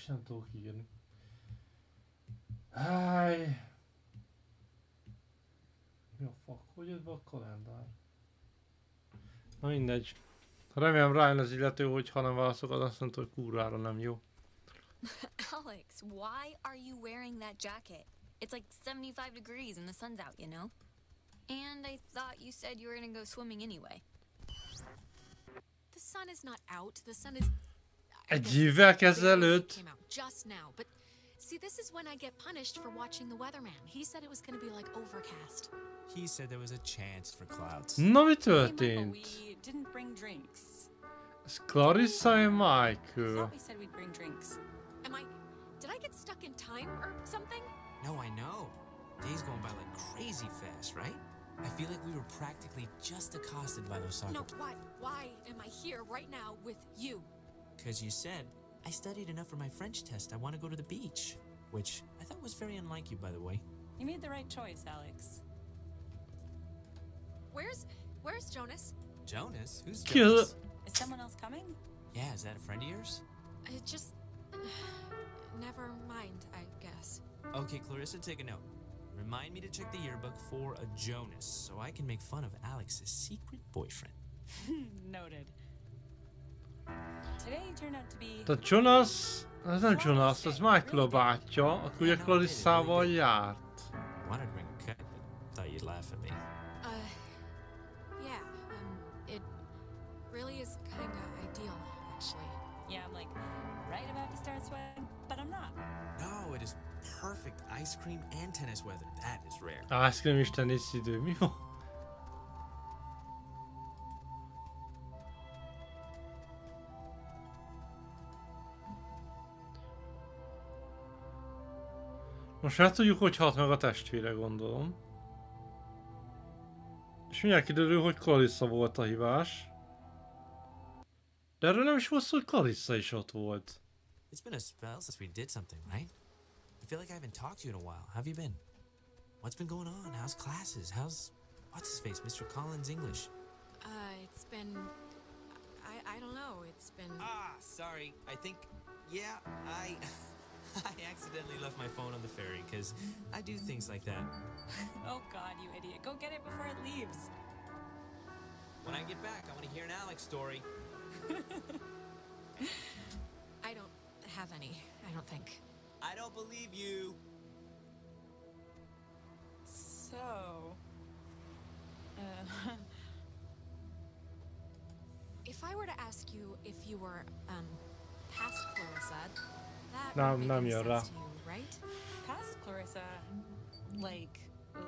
nem tudok írni. Háj! Mi a fuck? Hogy jött be a kalendár? Na mindegy. Remélem rájön az illető, hogy ha nem válaszokat, azt mondta, hogy kurvára nem jó. Alex, why are you wearing that jacket? It's like 75 degrees and the sun's out, you know? And I thought you said you were gonna go swimming anyway. The sun is not out. The sun is... Egy évvel ezelőtt. Came out just now, but see, this is when I get punished for watching the weatherman. He said it was going to be like overcast. He said there was a chance for clouds. Na, mi történt? We didn't bring drinks. Ez Clarissa és Michael. Thought we said we'd bring drinks. Did I get stuck in time or something? No, I know. Days going by like crazy fast, right? I feel like we were practically just accosted by those soccer. No, why am I here right now with you? Because you said, I studied enough for my French test. I want to go to the beach. Which I thought was very unlike you, by the way. You made the right choice, Alex. Where's Jonas? Jonas? Who's Kill Jonas? Is someone else coming? Yeah, is that a friend of yours? Just... never mind, I guess. Okay, Clarissa, take a note. Remind me to check the yearbook for a Jonas, so I can make fun of Alex's secret boyfriend. Noted. Today turned out to be... Tehát Jonas, ez nem Jonas, ez Michael a bátyja, aki ugye Clarissával járt. I wanted to bring a cut, but thought you'd laugh at me. Yeah, it really is kinda ideal, actually. Yeah, I'm like, right about to start sweating, but I'm not. No, it is perfect ice cream and tennis weather. That is rare. Ice cream és tenisz idő, mi van? Most már tudjuk, hogy halt meg a testvére, gondolom. És mindjárt kiderül, hogy Clarissa volt a hibás. De erről nem is volt szó, hogy Clarissa is ott volt. It's been a spell since we did something, right? I feel like I haven't talked to you in a while. How have you been? What's been going on? How's classes? How's... what's his face? Mr. Collins' English? It's been... I don't know, it's been... Sorry. I think... yeah, I accidentally left my phone on the ferry, because I do things like that. Oh god, you idiot. Go get it before it leaves. When I get back, I want to hear an Alex story. I don't have any, I don't think. I don't believe you. So... If I were to ask you if you were, past Clarissa, that Nem, would make nem any jön sense rá. to you, right? Past Clarissa?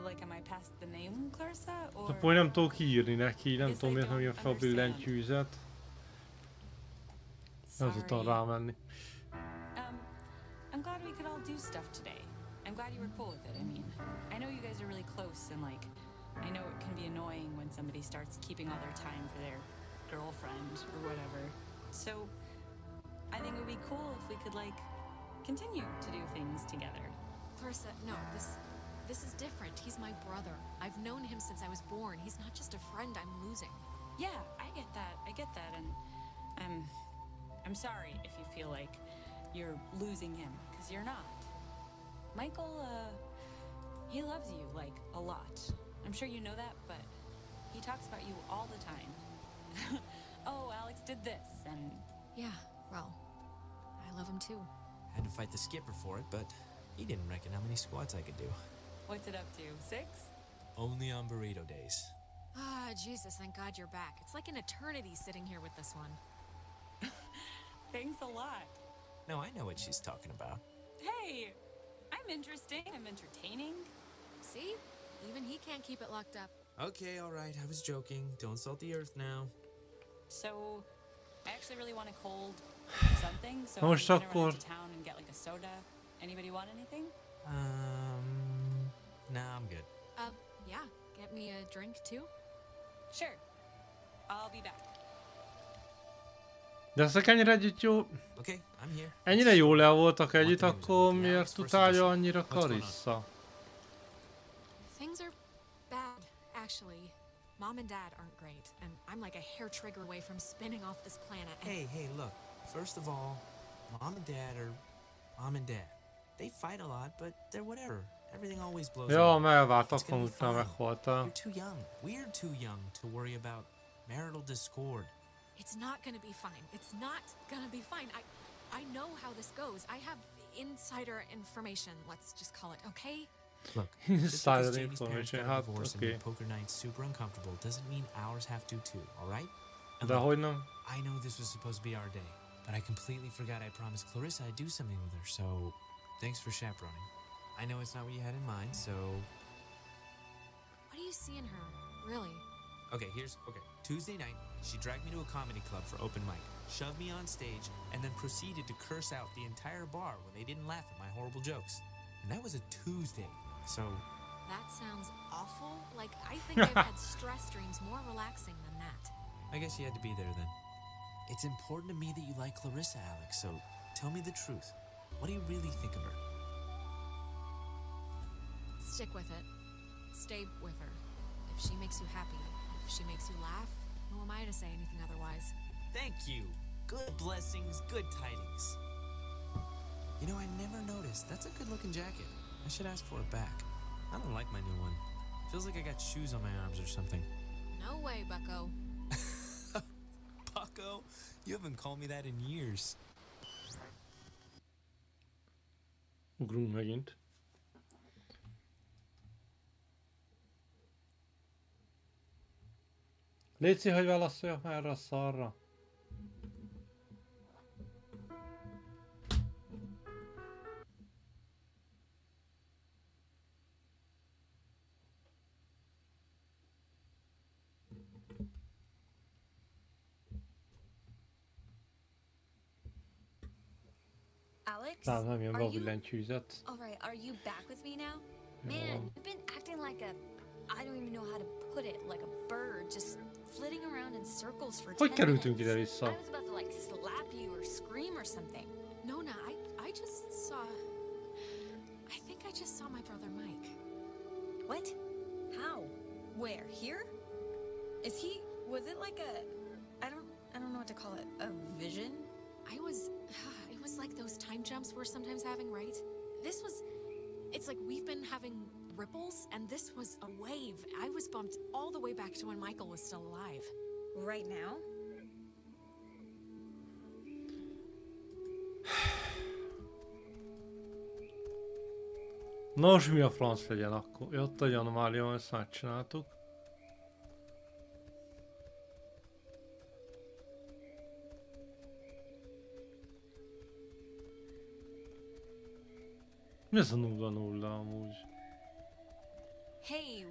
Like am I past the name Clarissa, or... Akkor nem tudok írni neki, nem tudom miért nem jön fel a billentyűzet. Nem tudtam rámenni. I'm glad we could all do stuff today. I'm glad you were cool with it, I mean. I know you guys are really close and like, I know it can be annoying when somebody starts keeping all their time for their girlfriend or whatever. So I think it would be cool if we could, like, continue to do things together. Clarissa, no, this is different. He's my brother. I've known him since I was born. He's not just a friend I'm losing. Yeah, I get that, and I'm sorry if you feel like you're losing him, because you're not. Michael, he loves you, like, a lot. I'm sure you know that, but he talks about you all the time. Oh, Alex did this, and... Yeah, well, I love him too. Had to fight the skipper for it, but he didn't reckon how many squats I could do. What's it up to, 6? Only on burrito days. Ah, Jesus, thank God you're back. It's like an eternity sitting here with this one. Thanks a lot. No, I know what she's talking about. Hey, I'm interesting, I'm entertaining. See? Even he can't keep it locked up. Okay, all right, I was joking. Don't salt the earth now. So, I actually really want a cold something, so No, I'm gonna run cool. into town and get like a soda. Anybody want anything? Nah, I'm good. Yeah, get me a drink too? Sure. I'll be back. De ezek ennyire együtt jó... Okay, I'm here. Ennyire jól el voltak együtt, akkor miért utálja annyira Clarissa? Things are bad, actually. Mom and Dad aren't great, and I'm like a hair trigger away from spinning off this planet. Hey, look. First of all, Mom and Dad are Mom and Dad. They fight a lot, but they're whatever. Everything always blows Ja, up. elváltak, It's gonna be utána fine. meghaltál. You're too young. We're too young to worry about marital discord. It's not gonna be fine. It's not gonna be fine. I know how this goes. I have insider information, let's just call it, okay? Look, Insider Jamie's parents information, got a hát divorce and oké. made poker nights super uncomfortable doesn't mean ours have to too, alright? De hogy nem? I know this was supposed to be our day, but I completely forgot I promised Clarissa I'd do something with her, so thanks for chaperoning. I know it's not what you had in mind, so... What do you see in her, really? Okay, Tuesday night, she dragged me to a comedy club for open mic, shoved me on stage, and then proceeded to curse out the entire bar when they didn't laugh at my horrible jokes. And that was a Tuesday, so... That sounds awful. Like, I think I've had stress dreams more relaxing than that. I guess you had to be there then. It's important to me that you like Clarissa, Alex, so tell me the truth. What do you really think of her? Stick with it. Stay with her. If she makes you happy, if she makes you laugh, who am I to say anything otherwise? Thank you. Good blessings, good tidings. You know, I never noticed. That's a good-looking jacket. I should ask for it back. I don't like my new one. Feels like I got shoes on my arms or something. No way, bucko. Bucko? You haven't called me that in years. Ugrunk megint. Léci, hogy válaszoljak már erre a szarra. Alex, Nem jön be a are you billentyűzet. all right? Are you back with me now? Man, you've been acting like a, I don't even know how to put it, like a bird, just flitting around in circles for 10 Hogy kerültünk minutes. ide-vissza? I was about to like slap you or scream or something. Nona, I just saw... I think I just saw my brother Mike. What? How? Where? Here? Is he? Was it like a? I don't know what to call it. A vision? It was like those time jumps we're sometimes having, right? This was... It's like we've been having ripples, and this was a wave. I was bumped all the way back to when Michael was still alive. Right now? Nos, mi a franc legyen akkor? Jött egy anomália, ezt megcsináltuk. Mi ez a 0-0 amúgy? Hey,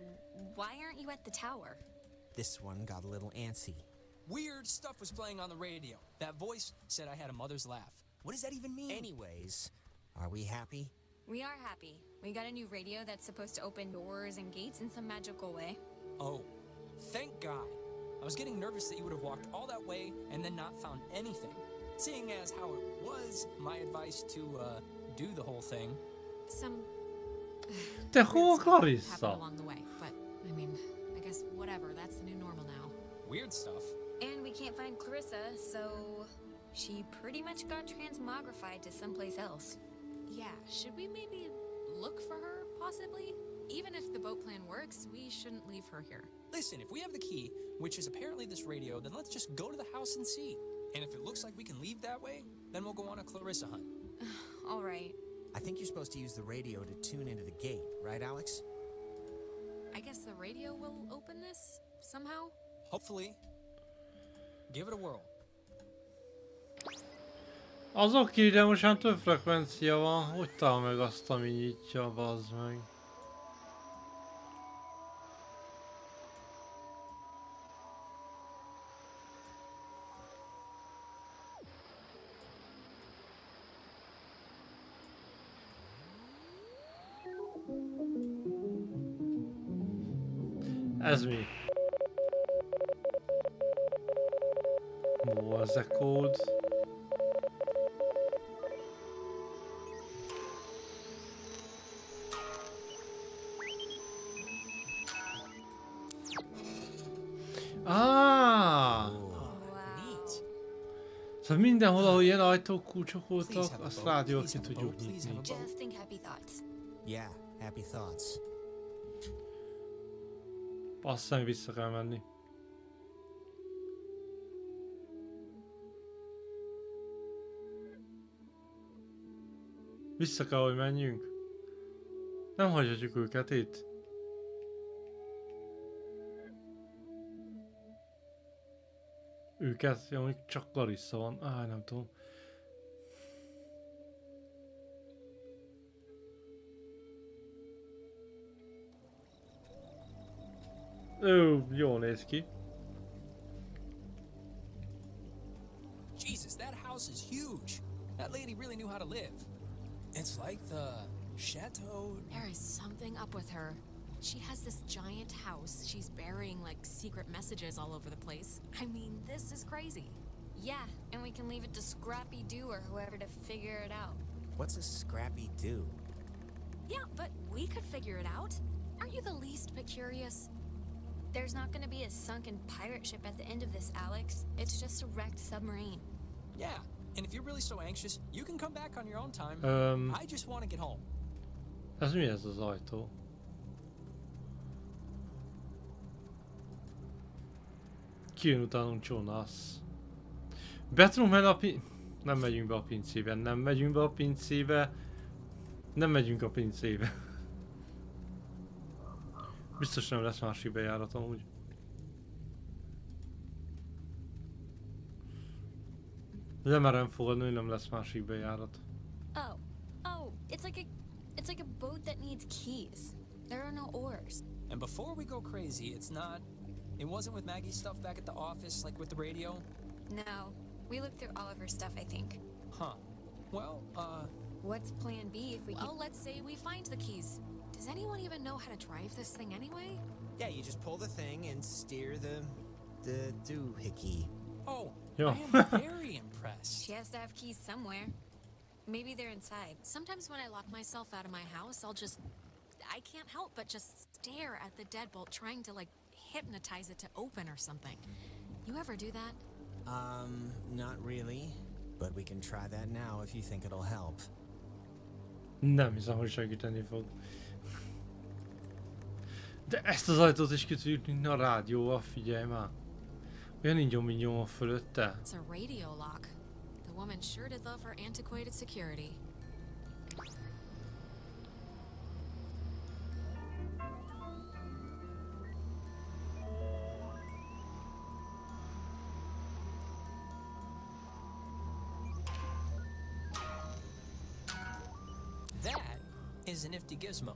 why aren't you at the tower? This one got a little antsy. Weird stuff was playing on the radio. That voice said I had a mother's laugh. What does that even mean? Anyways, are we happy? We are happy. We got a new radio that's supposed to open doors and gates in some magical way. Oh, thank God. I was getting nervous that you would have walked all that way and then not found anything. Seeing as how it was my advice to do the whole thing. Some Te weird hol stuff Clarissa? happened along the way, but I mean, I guess whatever. That's the new normal now. Weird stuff. And we can't find Clarissa, so she pretty much got transmogrified to someplace else. Yeah, should we maybe look for her, possibly? Even if the boat plan works, we shouldn't leave her here. Listen, if we have the key, which is apparently this radio, then let's just go to the house and see. And if it looks like we can leave that way, then we'll go on a Clarissa hunt. All right. I think you're supposed to use the radio to tune into the gate, right, Alex? I guess the radio will open this somehow? Hopefully. Give it a whirl. Az oké, de most már több frekvencia van. Hogy talál meg azt, ami nyitja, bazd meg. Ez mi? Morse kód. Szóval mindenhol, ahol ilyen ajtók, kulcsok voltak, azt rádiót ki tudjuk nyitni. Just think happy thoughts. Yeah, happy thoughts. Basszánk, vissza kell menni. Vissza kell, hogy menjünk. Nem hagyhatjuk őket itt. Őket, ja, még csak Clarissa van. Nem tudom. Jól néz ki. Jesus, that house is huge. That lady really knew how to live. It's like the chateau. There is something up with her. She has this giant house. She's burying like secret messages all over the place. I mean, this is crazy. Yeah, and we can leave it to Scrappy Doo or whoever to figure it out. What's a Scrappy Doo? Yeah, but we could figure it out. Aren't you the least bit curious? There's not gonna be a sunken pirate ship at the end of this, Alex. It's just a wrecked submarine. Yeah, and if you're really so anxious, you can come back on your own time. I just want to get home. Ez mi ez az ajtó? Kijön utánunk Jonas. Be tudunk menni a Nem megyünk be a pincébe, nem megyünk be a pincébe. Nem megyünk a pincébe. Biztos nem lesz másik bejárat amúgy. Lemerem fogadni, hogy nem lesz másik bejárat. Oh, it's like a boat that needs keys. There are no oars. And before we go crazy, it wasn't with Maggie's stuff back at the office, like with the radio? No, we looked through all of her stuff, I think. Huh. Well, what's plan B if we Well, let's say we find the keys. Does anyone even know how to drive this thing anyway? Yeah, you just pull the thing and steer the doohickey. Oh, Yo. I am very impressed. She has to have keys somewhere. Maybe they're inside. Sometimes when I lock myself out of my house, I can't help but just stare at the deadbolt, trying to like hypnotize it to open or something. You ever do that? Not really. But we can try that now if you think it'll help. Nem hiszem, hogy segíteni fog. De ezt az ajtót is ki tudjuk nyitni a rádióval, figyelj már. Olyan így nyom fölötte. It's a radio lock. The woman sure did love her antiquated security. That is a nifty gizmo.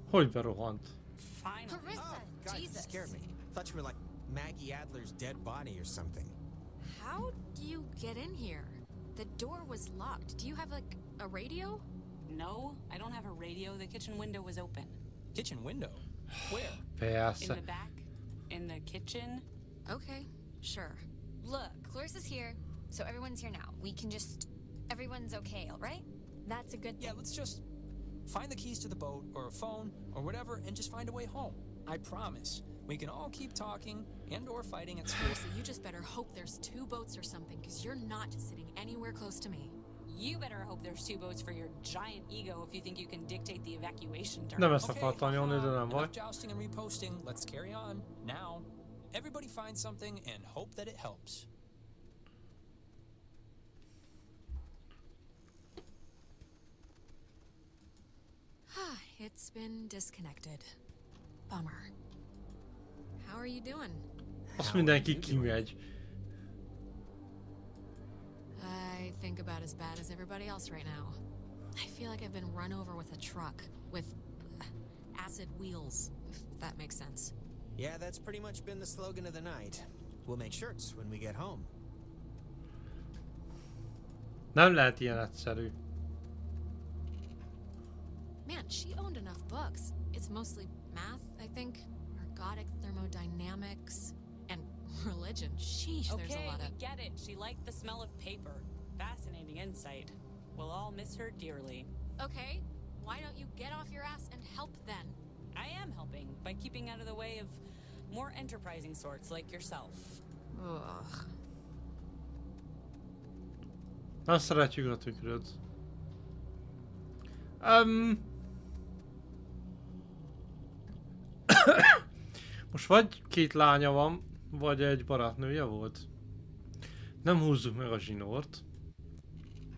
Hogy berohant? Clarissa, Oh, God, you Jesus. scared me. Thought you were like Maggie Adler's dead body or something. How do you get in here? The door was locked. Do you have like A radio? No, I don't have a radio. The kitchen window was open. Kitchen window? Where? Persze. In the back? In the kitchen? Okay, sure. Look, Clarissa's here, so everyone's here now. We can just... Everyone's okay, alright? That's a good thing. Yeah, let's just find the keys to the boat, or a phone, or whatever, and just find a way home. I promise. We can all keep talking and or fighting at school. So you just better hope there's 2 boats or something, because you're not sitting anywhere close to me. You better hope there's 2 boats for your giant ego if you think you can dictate the evacuation term. Nem ezt akartam nyomni, de nem vagy. Jousting and reposting. Let's carry on. Now, everybody find something and hope that it helps. It's been disconnected. Bummer. How are you doing? Azt mindenki kimegy. I think about as bad as everybody else right now. I feel like I've been run over with a truck with acid wheels, if that makes sense. Yeah, that's pretty much been the slogan of the night. We'll make shirts when we get home. Nem lehet ilyen egyszerű. Man, she owned enough books. It's mostly math, I think, ergodic thermodynamics, and religion. Sheesh, there's a lot of... Okay, we get it. She liked the smell of paper. Fascinating insight. We'll all miss her dearly. Okay, why don't you get off your ass and help then? I am helping by keeping out of the way of more enterprising sorts like yourself. Ugh. Nem szeretjük a tükröt. Most vagy 2 lánya van, vagy egy barátnője volt. Nem húzzuk meg a zsinort.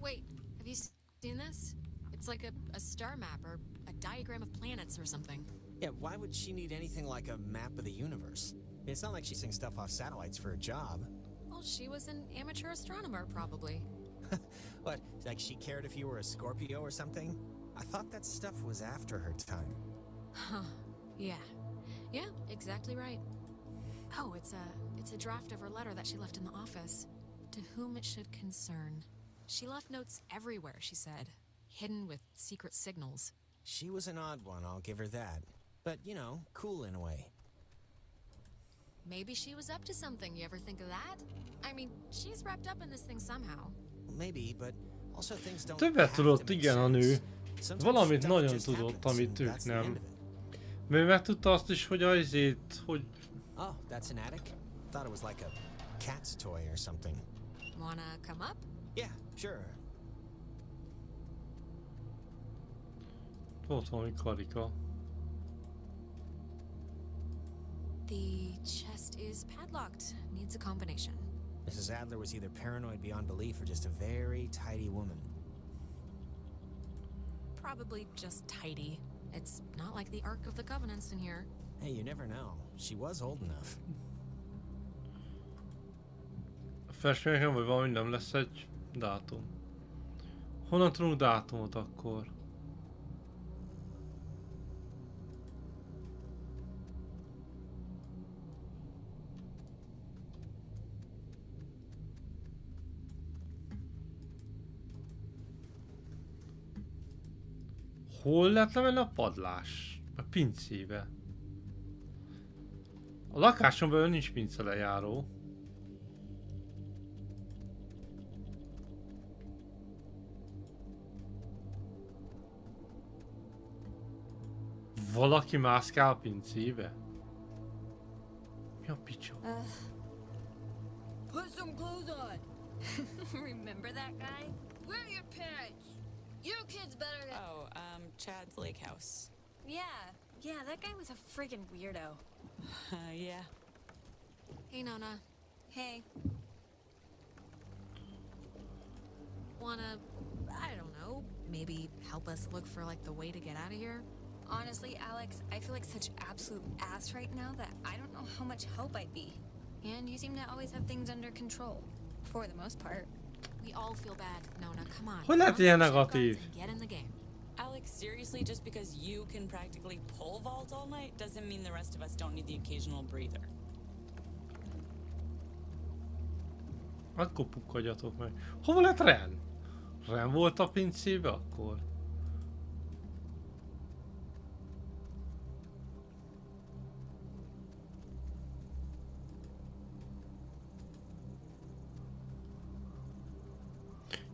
Wait, have you seen this? It's like a star map or a diagram of planets or something. Yeah, why would she need anything like a map of the universe? It's not like she's seeing stuff off satellites for a job. Well, she was an amateur astronomer, probably. What, like she cared if you were a Scorpio or something? I thought that stuff was after her time. Huh, yeah. Yeah, exactly right. Oh, it's a draft of her letter that she left in the office. To whom it should concern. She left notes everywhere, she said. Hidden with secret signals. She was an odd one, I'll give her that. But, you know, cool in a way. Maybe she was up to something, you ever think of that? I mean, she's wrapped up in this thing somehow. Maybe, but also things don't Többet tudott, igen, a nő. Valamit nagyon tudott, amit ők nem. Ő megtudta azt is, hogy az izét, hogy... Oh, that's an attic? Thought it was like a cat's toy or something. Wanna come up? Yeah, sure. Volt valami karika. The chest is padlocked. Needs a combination. Mrs. Adler was either paranoid beyond belief or just a very tidy woman. Probably just tidy. It's not like the Ark of the Covenants in here. Hey, you never know. She was old enough. A festményeken vagy valami nem lesz egy dátum. Honnan tudunk dátumot akkor? Hol lehet lemenni a padlás? A pincébe. A lakáson belül nincs pince lejáró. Valaki mászkál a pincébe? Mi a picsa? Put some clothes on. Remember that guy? Where are your parents? You kids better get... Oh, Chad's lake house. Yeah, that guy was a friggin' weirdo. Yeah. Hey, Nona. Hey. Wanna, I don't know, maybe help us look for like the way to get out of here? Honestly, Alex, I feel like such absolute ass right now that I don't know how much help I'd be. And you seem to always have things under control. For the most part. We all feel bad, Nona, come on. Hogy lehet ilyen negatív? Get in the game. Alex, seriously, just because you can practically pole vault all night doesn't mean the rest of us don't need the occasional breather. Akkor pukkadjatok meg. Hova lett Ren? Ren volt a pincébe akkor?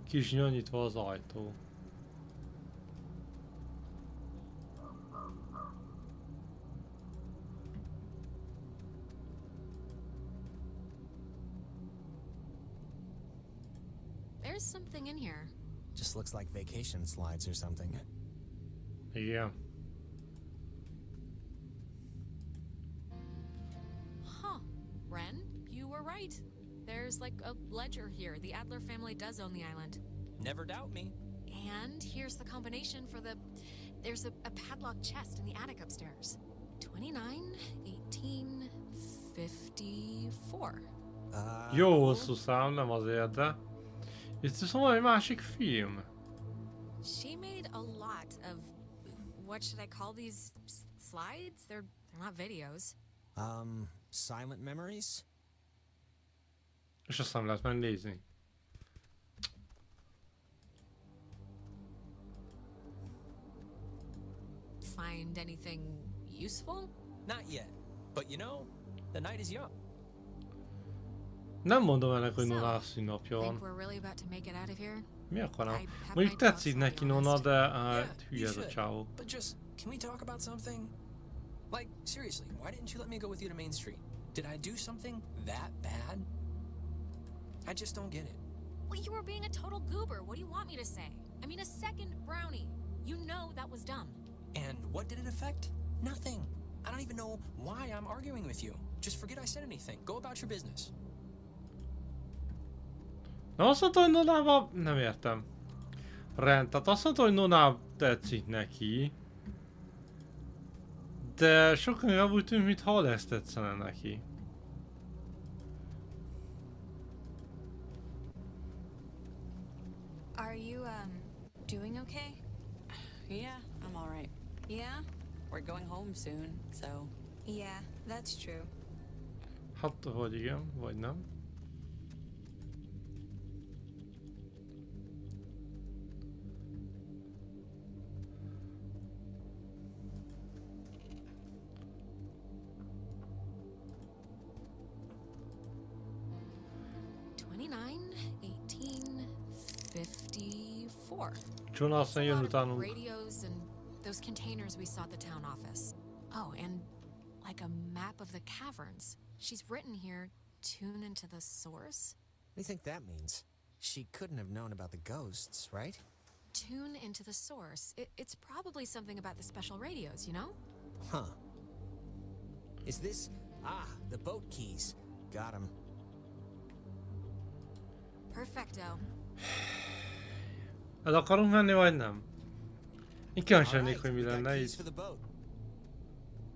Kis nyitva az ajtó. There's something in here. Just looks like vacation slides or something. Yeah. Huh. Ren, you were right. There's like a ledger here. The Adler family does own the island. Never doubt me. And here's the combination for the... There's a padlocked chest in the attic upstairs. 29, 18, 54. Jó hosszú szám, nem azért, de... Itt szóval egy másik film. She made a lot of... What should I call these slides? They're not videos. Silent memories? És azt nem lehet megnézni. Find anything useful? Not yet. But you know, the night is young. Nem mondom ennek, hogy Nona szünnapja van. Mi akarom? Mondjuk tetszik neki Nona, de hát hülye ez a csávó. But just, can we talk about something? Like, seriously, why didn't you let me go with you to Main Street? Did I do something that bad? I just don't get it. Well, you were being a total goober. What do you want me to say? I mean, a second brownie. You know that was dumb. And what did it affect? Nothing. I don't even know why I'm arguing with you. Just forget I said anything. Go about your business. Na azt mondta, hogy Nonával... Nem értem. Rend, tehát azt mondta, hogy Nona tetszik neki. De sokkal inkább úgy tűnt, mintha Alex tetszene neki. Are you, doing okay? Yeah, I'm alright. Yeah? We're going home soon, so... Yeah, that's true. Hát, vagy igen, vagy nem. Jonathan jön utánunk. Radios and those containers we saw at the town office. Oh, and like a map of the caverns. She's written here, tune into the source. What do you think that means? She couldn't have known about the ghosts, right? Tune into the source. It's probably something about the special radios, you know? Huh. Is this... Ah, the boat keys. Got 'em. Perfecto. El akarunk menni, vagy nem? Én kíváncsi lennék, hogy mi lenne itt.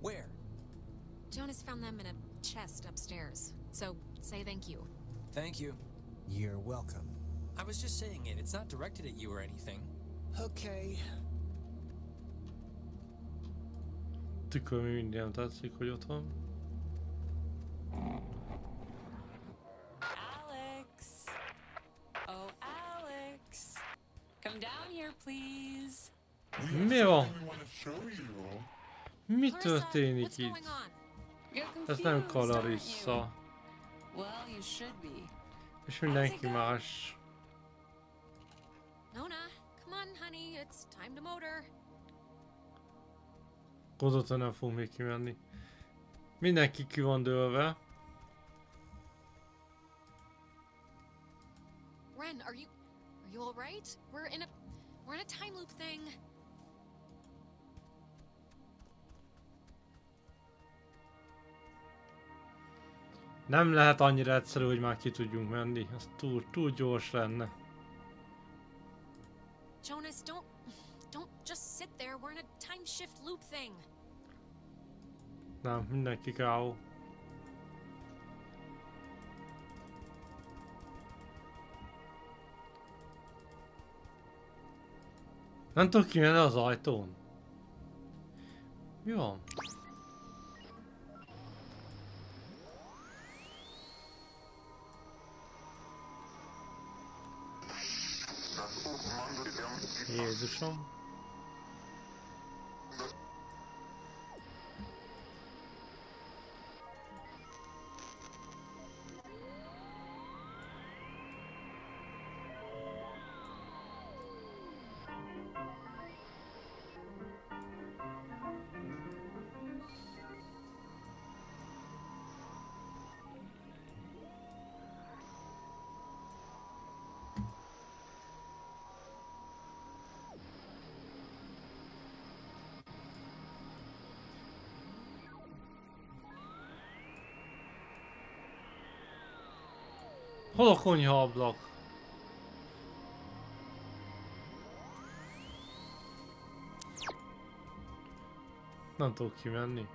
Where? Jonas found them in a chest upstairs. So, say thank you. Thank you. You're welcome. I was just saying it. It's not directed at you or anything. Okay. Tükör mi minden tetszik, hogy ott van. Alex! Oh, Alex! Come down here, please. Mi van? Mi történik itt? Ez nem Clarissa. Well, you should be. És mindenki más. Nona, come on, honey. It's time to motor. Gondoltam, nem fog még kimenni. Mindenki ki van dőlve. Ren, are you all right? We're in a time loop thing. Nem lehet annyira egyszerű, hogy már ki tudjunk menni. Ez túl gyors lenne. Jonas, don't just sit there. We're in a time shift loop thing. Nem, mindenki K.O. Nem tudok kimenni az ajtón. Mi van? Jézusom. Hol a konyha ablak? Nem tudok kimenni.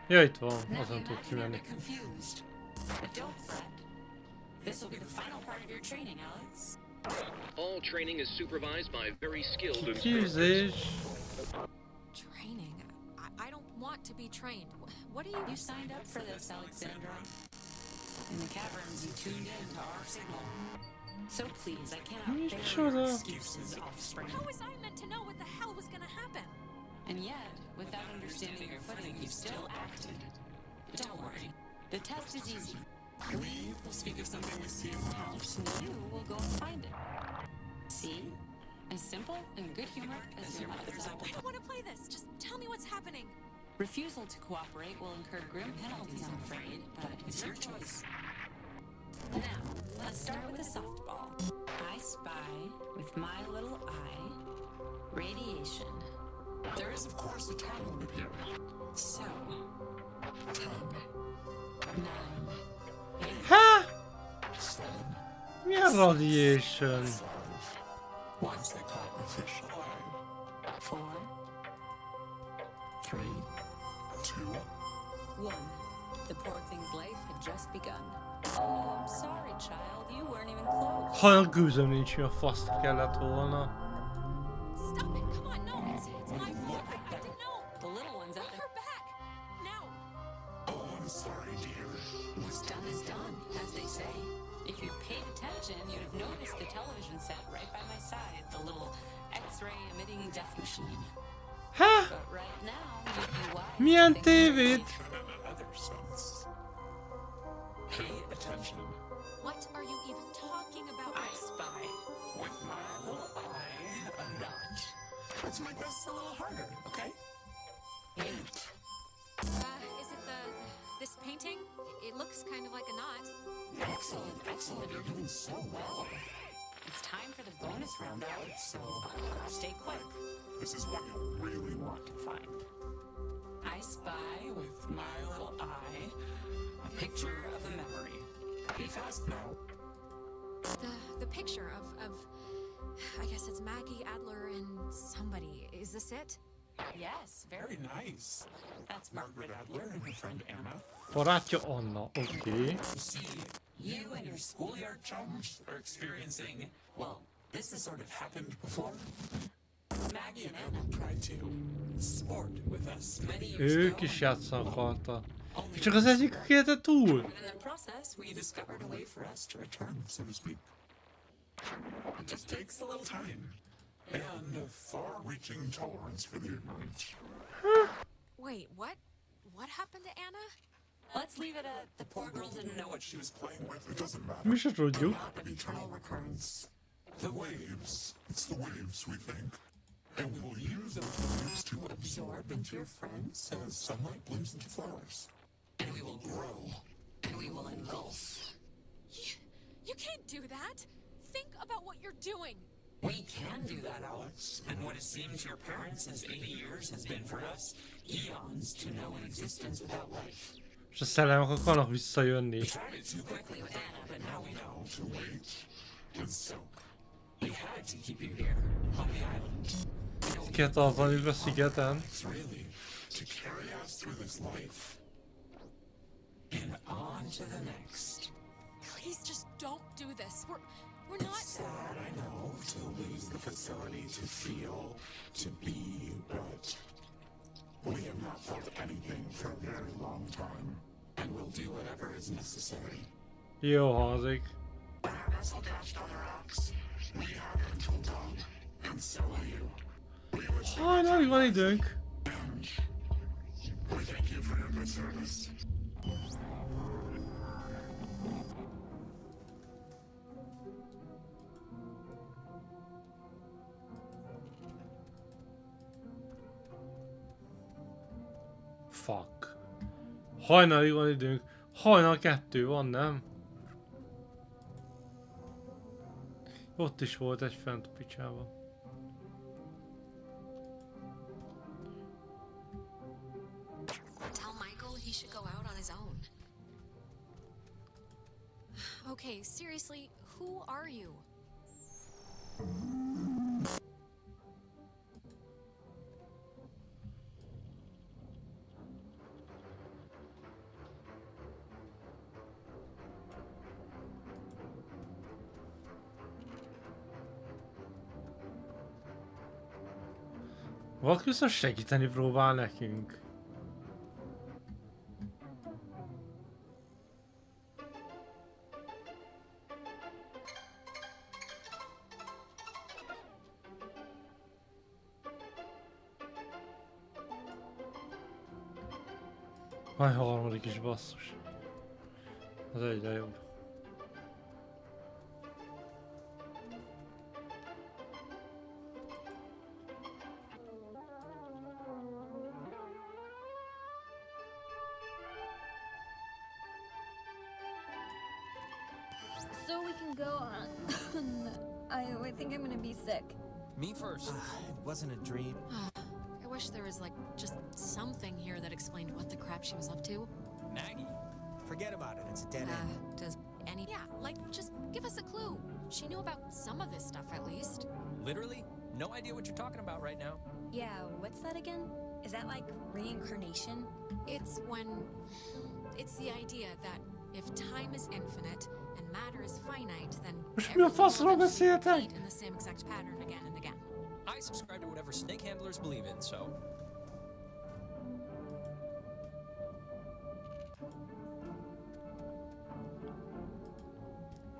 Ja, itt van, azon tudok kimenni. All training is supervised by very skilled Kiképzés. Training? I don't want to be trained. What do you... You signed up for this, Alexandra. In the caverns, you tuned in to our signal. So please, I cannot bear your excuses, offspring. How was I meant to know what the hell was gonna happen? And yet, without understanding your footing, you still acted. But don't worry, the test is easy. We will speak of something we see in the house. And you will go and find it. See? As simple and good humor as your mother's apple. I don't want to play this. Just tell me what's happening. Refusal to cooperate will incur grim penalties, I'm afraid, but it's your choice. Now, let's start with a softball. I spy, with my little eye, radiation. There is, of course, a time limit here. So, 10, 9, 8, Ha! 7, Mi a radiation? 5. Once they caught the fish alive. 4, 3, 2, 1. The poor thing's life had just begun. Oh, I'm sorry, child. You weren't even close. Ha gőzöm nincs, mi a faszt kellett volna. Stop it! Come on, no, it's my fault. I didn't know. The little one's at Put her back now. Oh, I'm sorry, dear. What's done is done, as they say. If you'd paid attention, you'd have noticed the television set right by my side, the little X-ray emitting death machine. Ha! But right now, you'd be wise. Milyen tévét? Other sense. Pay attention. What are you even talking about? I spy. With my little eye, a notch. Let's make this a little harder, okay? Is it this painting? It looks kind of like a knot. Excellent, excellent. You're doing so well. It's time for the bonus round, Alex, so stay quick. This is what you really want to find. I spy with my little eye a picture of a memory. Be fast now. The picture of I guess it's Maggie, Adler, and somebody. Is this it? Yes, Very nice. That's Margaret Adler and her friend Anna. Barátja Anna, oké. See, you and your schoolyard chums are experiencing, well, this has sort of happened before. Maggie and Anna tried to sport with us many years ago. Ők is játszani akarta. Csak az egyik kérte túl. And in the process, we discovered a way for us to return, so to speak. It just takes a little time. And a far-reaching tolerance for the ignorant. Wait, what? What happened to Anna? Let's leave it at the poor girl didn't know What she was playing with, it doesn't matter. Mi se tudjuk. An eternal recurrence. The waves. It's the waves, we think. And we will use those waves to absorb into your friends as sunlight blooms into flowers. And we will grow. And we will engulf. You can't do that. Think about what you're doing. We can do that, Alex. And what it seems your parents as 80 years has been for us, eons to know an existence without life. És a szellemek akarnak visszajönni. We tried it too quickly with Anna, but now we know to wait and soak. We had to keep you here on the island. Ki kell tartani a szigeten. It's really to carry us through this life and on to the next. Please just don't do this. We're not. It's sad, I know, to lose the facility to feel, to be, but we have not felt anything for a very long time, and we'll do whatever is necessary. Jó hangzik. When our castle dashed on the rocks. We had until dawn, and so will you. We wish you Hajnalig van időnk. we thank you for your good service. Fuck. Hajnalig van időnk. Hajnal 2 van, nem? Ott is volt egy fent a picsában. Tell Michael he should go out on his own. Okay, seriously, who are you? Valaki viszont segíteni próbál nekünk. Majd harmadik is basszus. Az egyre jobb. So we can go on. I think I'm gonna be sick. Me first. It wasn't a dream. I wish there was like just something here that explained what the crap she was up to. Maggie? Forget about it. It's a dead end. Does any... Yeah, like just give us a clue. She knew about some of this stuff at least. Literally? No idea what you're talking about right now. Yeah, what's that again? Is that like reincarnation? It's when... It's the idea that if time is infinite and matter is finite, then everything will eventually repeat in the same exact pattern again and again. I subscribe to whatever snake handlers believe in, so...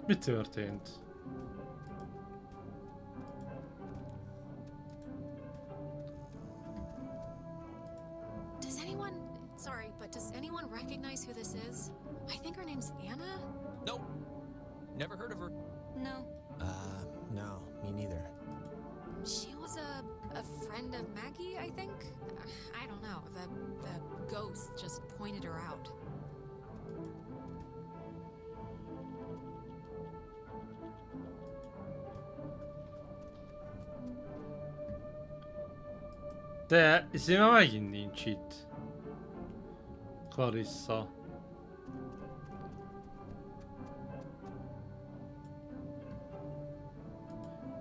Mi történt? Does anyone... Sorry, but does anyone recognize who this is? I think her name's Anna? Nope. Never heard of her. No. No, me neither. She was a friend of Maggie, I think? I don't know. The ghost just pointed her out. De ez már megint nincs itt. Clarissa.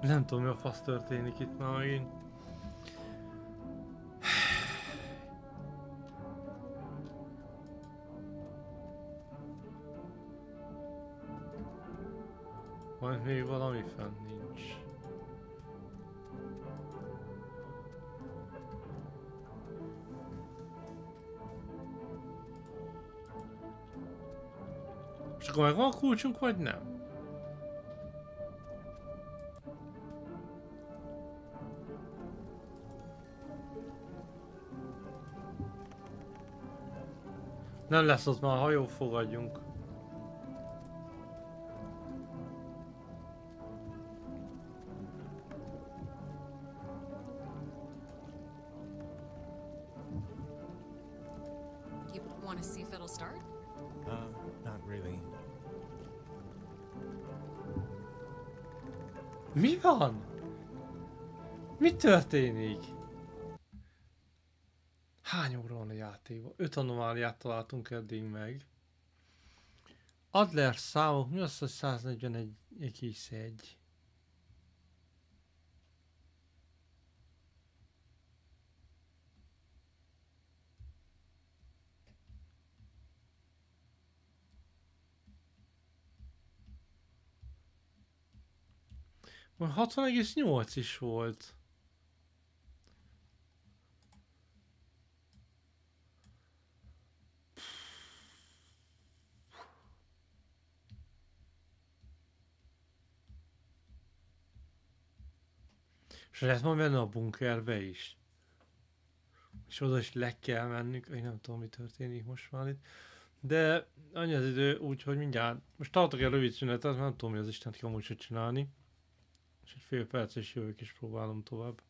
Nem tudom, mi a fasz történik itt már megint. Majd még valami fent nincs. És akkor megvan a kulcsunk, vagy nem? Nem lesz ott már hajó, fogadjunk. You want to see if it'll start? Not really. Mi van? Mi történik? Hány óra van a játékban? 5 anomáliát találtunk eddig meg. Adler számok, mi az, hogy 141,1? Már 60,8 is volt. És lehet majd menni a bunkerbe is. És oda is le kell mennünk, én nem tudom, mi történik most már itt. De annyi az idő, úgyhogy mindjárt, most tartok egy rövid szünetet, nem tudom, mi az Istent kell amúgy se csinálni. És egy fél perc és jövök és próbálom tovább.